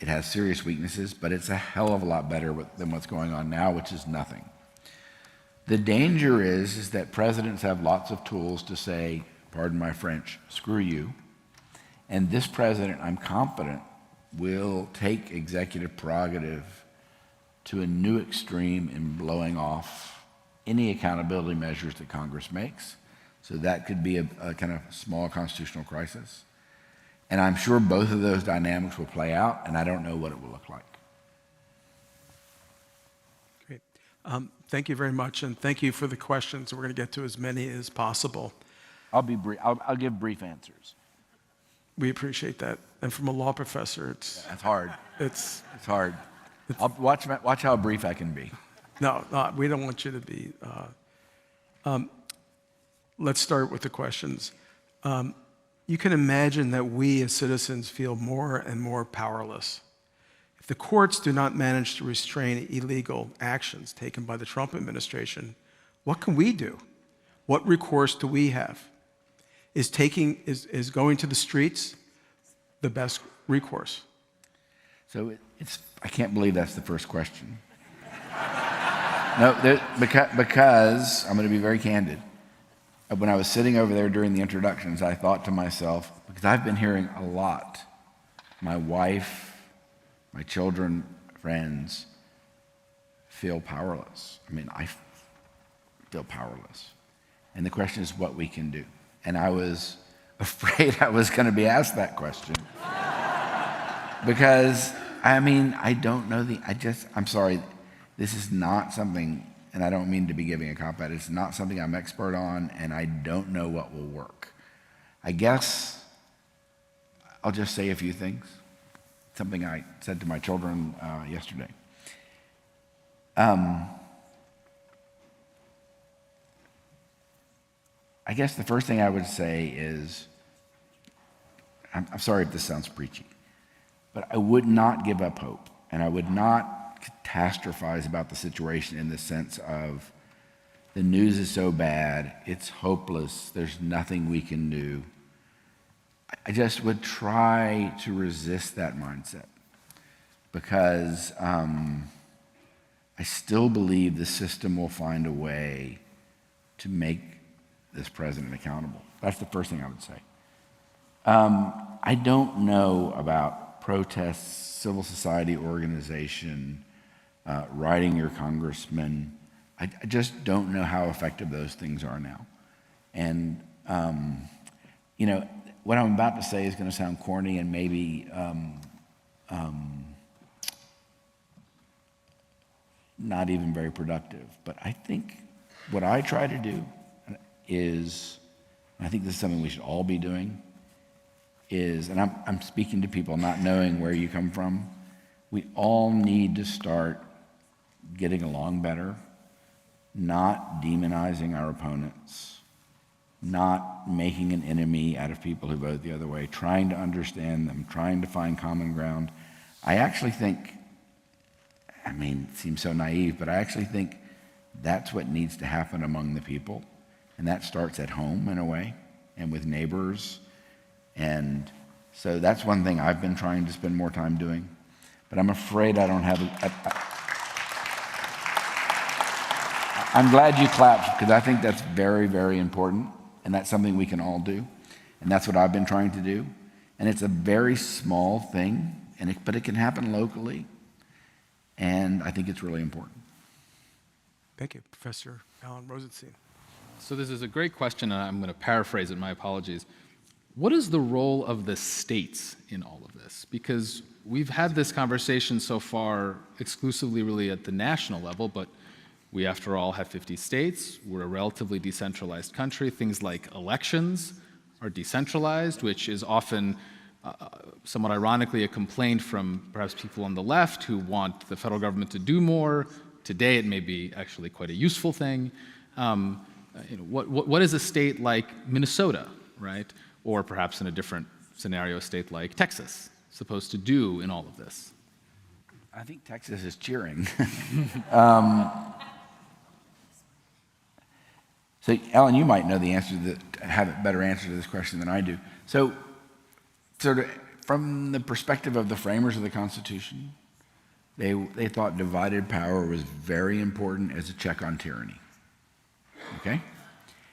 has serious weaknesses, but it's a hell of a lot better than what's going on now, which is nothing. The danger is that presidents have lots of tools to say, pardon my French, screw you. And this president, I'm confident, will take executive prerogative to a new extreme in blowing off any accountability measures that Congress makes. So that could be a kind of small constitutional crisis. And I'm sure both of those dynamics will play out, and I don't know what it will look like. Great. Thank you very much, and thank you for the questions. We're going to get to as many as possible. I'll be brief. I'll give brief answers. We appreciate that. And from a law professor, it's hard. It's hard. I'll watch how brief I can be. No, we don't want you to be. Let's start with the questions. You can imagine that we as citizens feel more and more powerless. If the courts do not manage to restrain illegal actions taken by the Trump administration, what can we do? What recourse do we have? Is going to the streets the best recourse? So I can't believe that's the first question. No, because I'm going to be very candid. when I was sitting over there during the introductions, I thought to myself, because I've been hearing a lot, my wife, my children, friends feel powerless. I mean, I feel powerless. And the question is what we can do. And I was afraid I was going to be asked that question. Because, I mean, I don't know I'm sorry, this is not something, and I don't mean to be giving a cop-out, it's not something I'm expert on, and I don't know what will work. I guess I'll just say a few things. Something I said to my children yesterday. I guess the first thing I would say is, I'm sorry if this sounds preachy, but I would not give up hope, and I would not catastrophize about the situation in the sense of the news is so bad, it's hopeless, there's nothing we can do. I just would try to resist that mindset because I still believe the system will find a way to make this president accountable. That's the first thing I would say. I don't know about protests, civil society organization, writing your congressman. I just don't know how effective those things are now. And, what I'm about to say is going to sound corny and maybe not even very productive. But I think what I try to do is, and I think this is something we should all be doing, is, and I'm speaking to people not knowing where you come from, we all need to start getting along better, not demonizing our opponents, not making an enemy out of people who vote the other way, trying to understand them, trying to find common ground. I actually think, it seems so naive, but I actually think that's what needs to happen among the people. And that starts at home in a way and with neighbors. And so that's one thing I've been trying to spend more time doing. But I'm afraid I don't have I'm glad you clapped because I think that's very, very important. And that's something we can all do. And that's what I've been trying to do. And it's a very small thing, but it can happen locally. And I think it's really important. Thank you, Professor Alan Rozenshtein. So this is a great question, and I'm going to paraphrase it, my apologies. What is the role of the states in all of this? Because we've had this conversation so far exclusively really at the national level, but we, after all, have 50 states. We're a relatively decentralized country. Things like elections are decentralized, which is often, somewhat ironically, a complaint from perhaps people on the left who want the federal government to do more. Today, it may be actually quite a useful thing. What is a state like Minnesota, right? Or perhaps in a different scenario, a state like Texas supposed to do in all of this? I think Texas is cheering. So, Ellen, you might know the answer have a better answer to this question than I do. So, sort of from the perspective of the framers of the Constitution, they thought divided power was very important as a check on tyranny. Okay?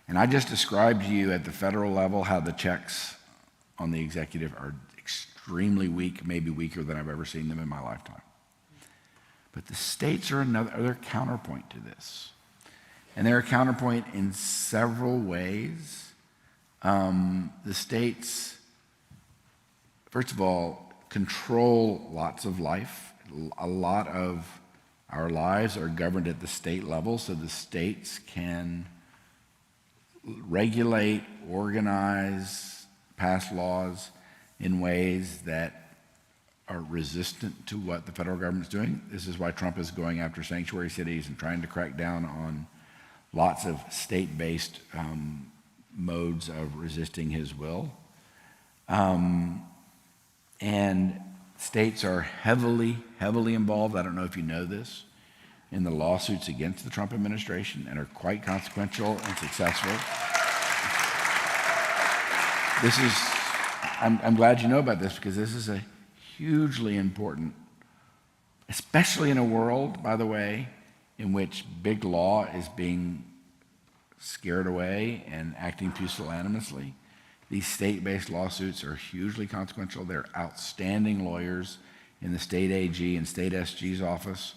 And I just described to you at the federal level how the checks on the executive are extremely weak, maybe weaker than I've ever seen them in my lifetime. But the states are another counterpoint to this. And they're a counterpoint in several ways. The states, first of all, control lots of life. A lot of our lives are governed at the state level, so the states can regulate, organize, pass laws in ways that are resistant to what the federal government's doing. This is why Trump is going after sanctuary cities and trying to crack down on lots of state-based modes of resisting his will. And states are heavily, heavily involved, I don't know if you know this, in the lawsuits against the Trump administration and are quite consequential and successful. I'm glad you know about this because this is a hugely important, especially in a world, by the way, in which big law is being scared away and acting pusillanimously. These state-based lawsuits are hugely consequential. They're outstanding lawyers in the state AG and state SG's office.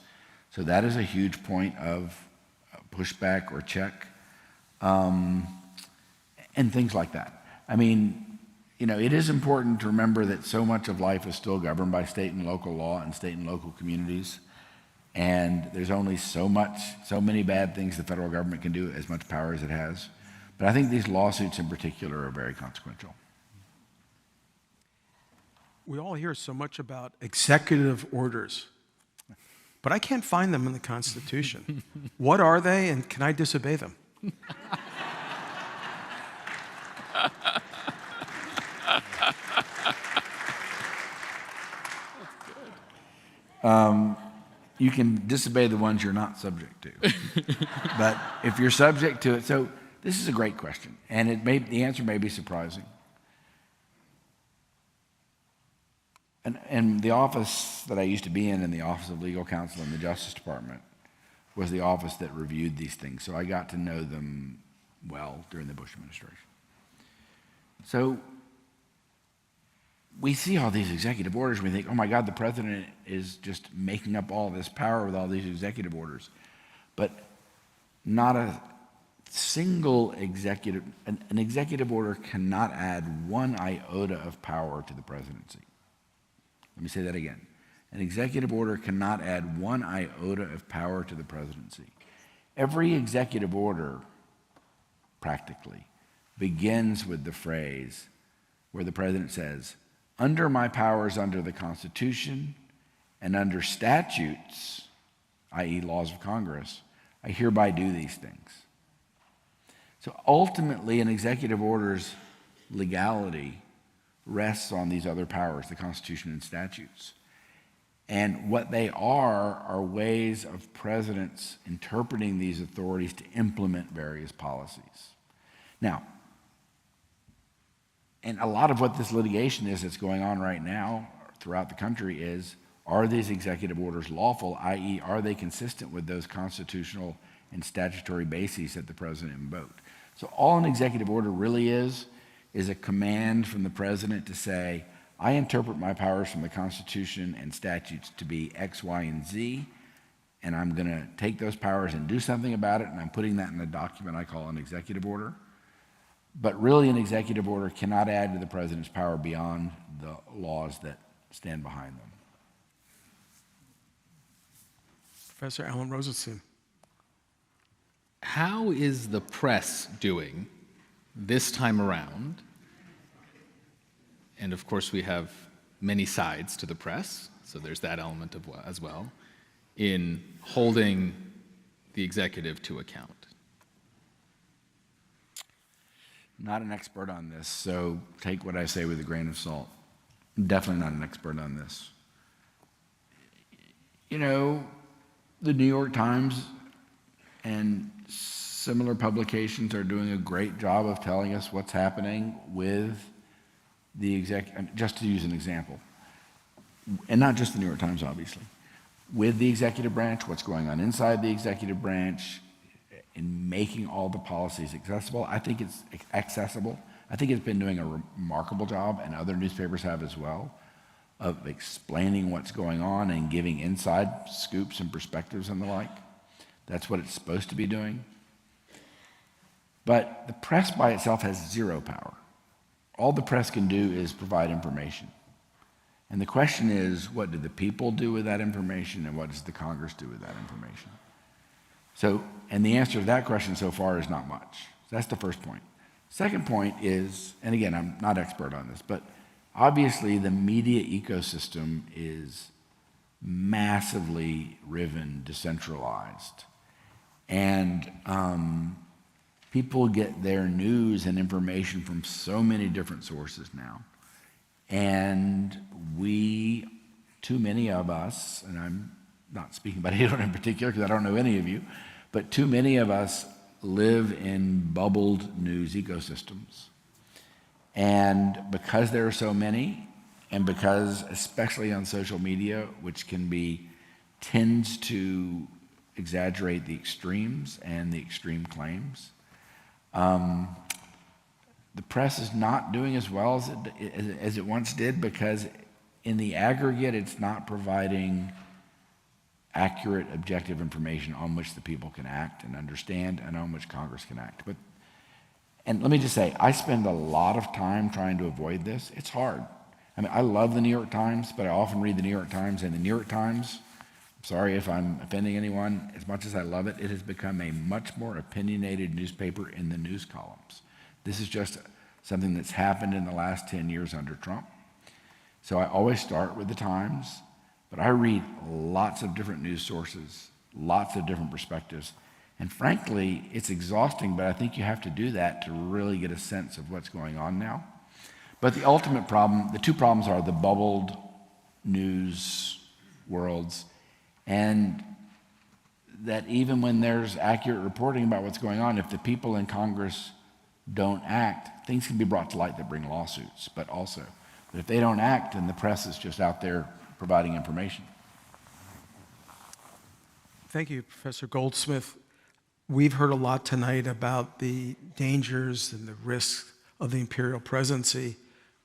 So that is a huge point of pushback or check, and things like that. I mean, you know, it is important to remember that so much of life is still governed by state and local law and state and local communities. And there's only so many bad things the federal government can do, as much power as it has. But I think these lawsuits in particular are very consequential. We all hear so much about executive orders, but I can't find them in the Constitution. What are they, and can I disobey them? You can disobey the ones you're not subject to. But if you're subject to it, so this is a great question, and the answer may be surprising. And the office that I used to be in the Office of Legal Counsel in the Justice Department, was the office that reviewed these things. So I got to know them well during the Bush administration. So we see all these executive orders, and we think, oh my God, the president is just making up all this power with all these executive orders. But not a single executive, an executive order cannot add one iota of power to the presidency. Let me say that again. An executive order cannot add one iota of power to the presidency. Every executive order, practically, begins with the phrase where the president says, under my powers under the Constitution and under statutes, i.e. laws of Congress, I hereby do these things. So ultimately, an executive order's legality rests on these other powers, the Constitution and statutes. And what they are ways of presidents interpreting these authorities to implement various policies. Now, and a lot of what this litigation is that's going on right now throughout the country is, are these executive orders lawful, i.e., are they consistent with those constitutional and statutory bases that the president invoked? So all an executive order really is a command from the president to say, I interpret my powers from the Constitution and statutes to be X, Y, and Z, and I'm going to take those powers and do something about it, and I'm putting that in a document I call an executive order. But really, an executive order cannot add to the president's power beyond the laws that stand behind them. Professor Alan Rozenshtein. How is the press doing this time around? And of course, we have many sides to the press, so there's that element as well, in holding the executive to account. Not an expert on this, so take what I say with a grain of salt. I'm definitely not an expert on this. You know, the New York Times and similar publications are doing a great job of telling us what's happening with the just to use an example, and not just the New York Times, obviously, with the executive branch, what's going on inside the executive branch, in making all the policies accessible. I think it's accessible. I think it's been doing a remarkable job, and other newspapers have as well, of explaining what's going on and giving inside scoops and perspectives and the like. That's what it's supposed to be doing. But the press by itself has zero power. All the press can do is provide information. And the question is, what do the people do with that information, and what does the Congress do with that information? So, and the answer to that question so far is not much. That's the first point. Second point is, and again, I'm not expert on this, but obviously the media ecosystem is massively riven, decentralized. And people get their news and information from so many different sources now. And too many of us, and I'm not speaking about anyone in particular because I don't know any of you, but too many of us live in bubbled news ecosystems. And because there are so many, and because especially on social media, which tends to exaggerate the extremes and the extreme claims, The press is not doing as well as it once did because in the aggregate, it's not providing accurate, objective information on which the people can act and understand and on which Congress can act. And let me just say, I spend a lot of time trying to avoid this. It's hard. I mean, I love the New York Times, but I often read the New York Times, and the New York Times, sorry if I'm offending anyone, as much as I love it, it has become a much more opinionated newspaper in the news columns. This is just something that's happened in the last 10 years under Trump. So I always start with the Times, but I read lots of different news sources, lots of different perspectives. And frankly, it's exhausting, but I think you have to do that to really get a sense of what's going on now. But the ultimate problem, the two problems are the bubbled news worlds, and that even when there's accurate reporting about what's going on, if the people in Congress don't act, things can be brought to light that bring lawsuits, but if they don't act, then the press is just out there providing information. Thank you, Professor Goldsmith. We've heard a lot tonight about the dangers and the risks of the imperial presidency.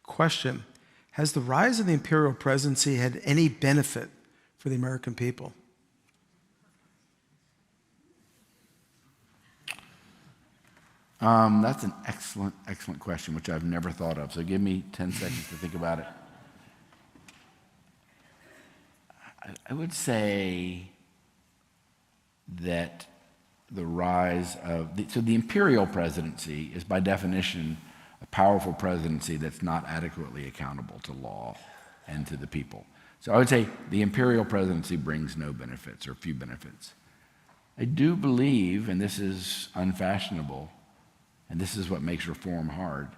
Question, has the rise of the imperial presidency had any benefit for the American people? That's an excellent question, which I've never thought of. So give me 10 seconds to think about it. I would say that the rise of the imperial presidency is by definition a powerful presidency that's not adequately accountable to law and to the people. So I would say the imperial presidency brings no benefits or few benefits. I do believe, and this is unfashionable, and this is what makes reform hard,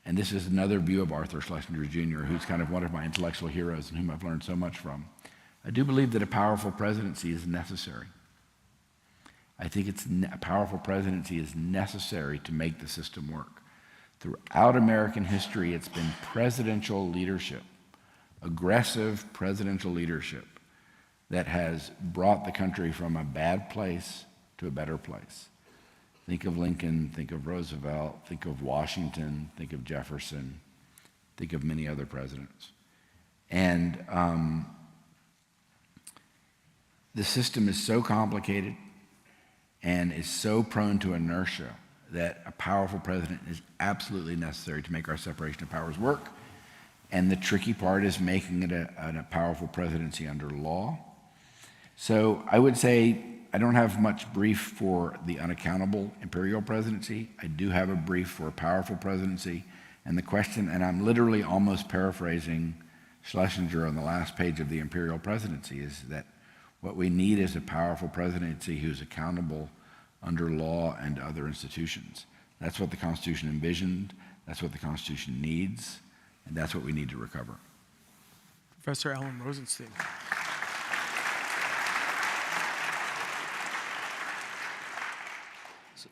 and this is another view of Arthur Schlesinger Jr., who's kind of one of my intellectual heroes and whom I've learned so much from. I do believe that a powerful presidency is necessary. I think a powerful presidency is necessary to make the system work. Throughout American history, it's been presidential leadership, aggressive presidential leadership, that has brought the country from a bad place to a better place. Think of Lincoln, think of Roosevelt, think of Washington, think of Jefferson, think of many other presidents. And the system is so complicated and is so prone to inertia that a powerful president is absolutely necessary to make our separation of powers work. And the tricky part is making it a powerful presidency under law. So I would say I don't have much brief for the unaccountable imperial presidency. I do have a brief for a powerful presidency. And the question, and I'm literally almost paraphrasing Schlesinger on the last page of the imperial presidency, is that what we need is a powerful presidency who's accountable under law and other institutions. That's what the Constitution envisioned, that's what the Constitution needs, and that's what we need to recover. Professor Alan Rozenshtein.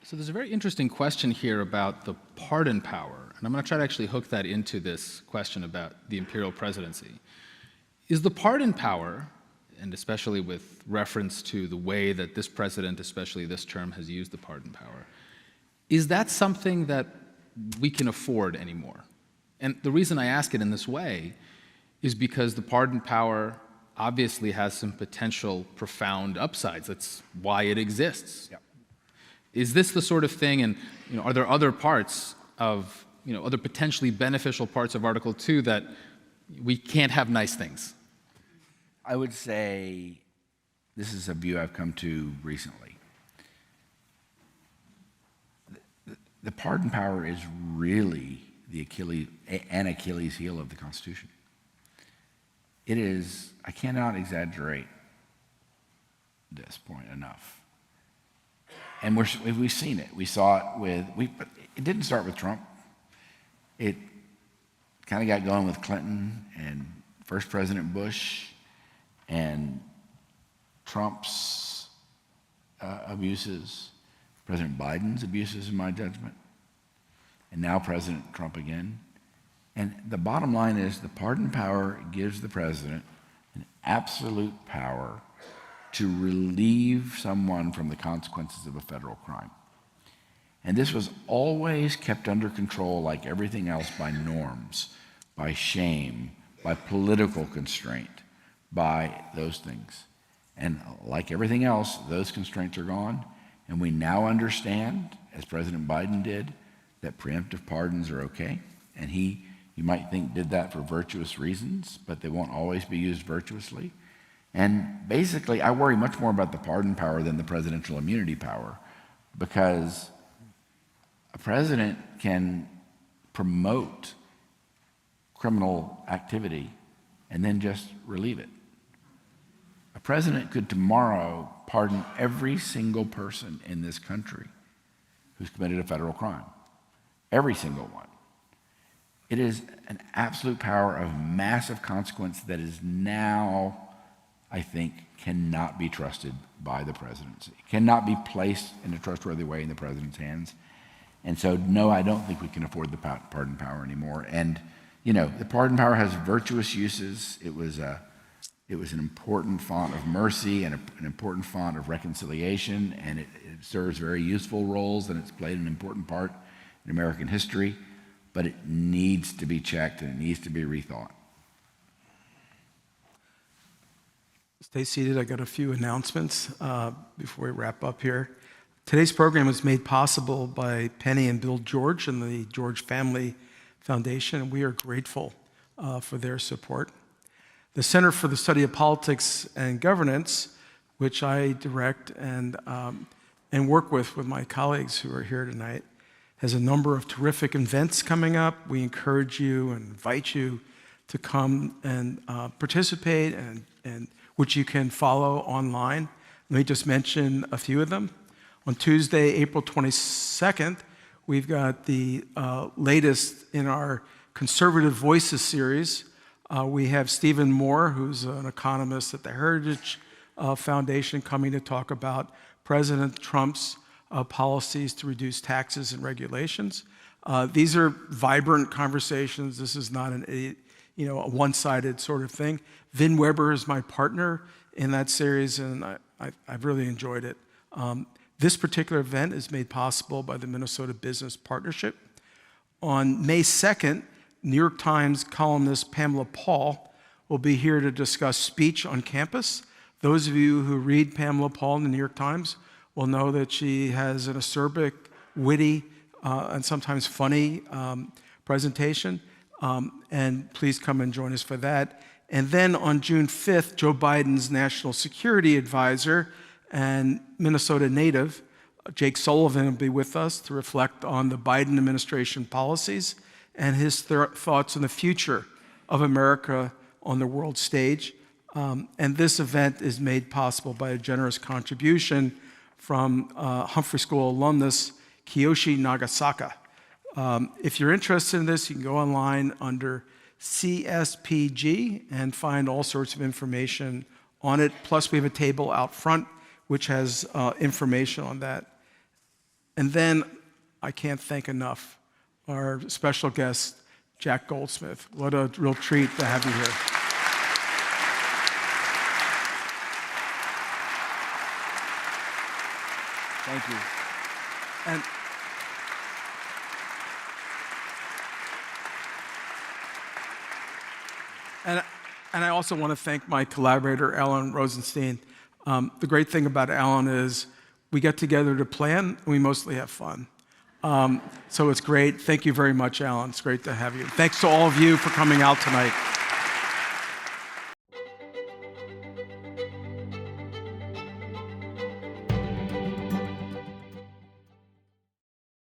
So there's a very interesting question here about the pardon power, and I'm going to try to actually hook that into this question about the imperial presidency. Is the pardon power, and especially with reference to the way that this president, especially this term, has used the pardon power, is that something that we can afford anymore? And the reason I ask it in this way is because the pardon power obviously has some potential profound upsides. That's why it exists. Yep. Is this the sort of thing, and are there other parts of, other potentially beneficial parts of Article 2 that we can't have nice things? I would say this is a view I've come to recently. The pardon power is really the Achilles heel of the Constitution. It is, I cannot exaggerate this point enough. And we've seen it. We saw it but it didn't start with Trump. It kind of got going with Clinton and first President Bush and Trump's abuses, President Biden's abuses in my judgment, and now President Trump again. And the bottom line is the pardon power gives the president an absolute power to relieve someone from the consequences of a federal crime. And this was always kept under control, like everything else, by norms, by shame, by political constraint, by those things. And like everything else, those constraints are gone. And we now understand, as President Biden did, that preemptive pardons are okay. And he, you might think, did that for virtuous reasons, but they won't always be used virtuously. And basically, I worry much more about the pardon power than the presidential immunity power, because a president can promote criminal activity and then just relieve it. A president could tomorrow pardon every single person in this country who's committed a federal crime. Every single one. It is an absolute power of massive consequence that is now, I think, cannot be trusted by the presidency. Cannot be placed in a trustworthy way in the president's hands. And so, no, I don't think we can afford the pardon power anymore. And, you know, the pardon power has virtuous uses. It was an important font of mercy and an important font of reconciliation, and it serves very useful roles, and it's played an important part in American history, but it needs to be checked and it needs to be rethought. Stay seated. I got a few announcements before we wrap up here. Today's program was made possible by Penny and Bill George and the George Family Foundation, and we are grateful for their support. The Center for the Study of Politics and Governance, which I direct and work with my colleagues who are here tonight, has a number of terrific events coming up. We encourage you and invite you to come and participate, and which you can follow online. Let me just mention a few of them. On Tuesday, April 22nd, we've got the latest in our Conservative Voices series. We have Stephen Moore, who's an economist at the Heritage Foundation, coming to talk about President Trump's policies to reduce taxes and regulations. These are vibrant conversations. This is not a one-sided sort of thing. Vin Weber is my partner in that series, and I've really enjoyed it. This particular event is made possible by the Minnesota Business Partnership. On May 2nd, New York Times columnist Pamela Paul will be here to discuss speech on campus. Those of you who read Pamela Paul in the New York Times will know that she has an acerbic, witty, and sometimes funny presentation. And please come and join us for that. And then on June 5th, Joe Biden's national security advisor and Minnesota native, Jake Sullivan, will be with us to reflect on the Biden administration policies and his thoughts on the future of America on the world stage. And this event is made possible by a generous contribution from Humphrey School alumnus Kiyoshi Nagasaka. If you're interested in this, you can go online under CSPG and find all sorts of information on it. Plus, we have a table out front which has information on that. And then, I can't thank enough our special guest, Jack Goldsmith. What a real treat to have you here. Thank you. And I also want to thank my collaborator, Alan Rozenshtein. The great thing about Alan is we get together to plan, and we mostly have fun. So it's great. Thank you very much, Alan. It's great to have you. Thanks to all of you for coming out tonight.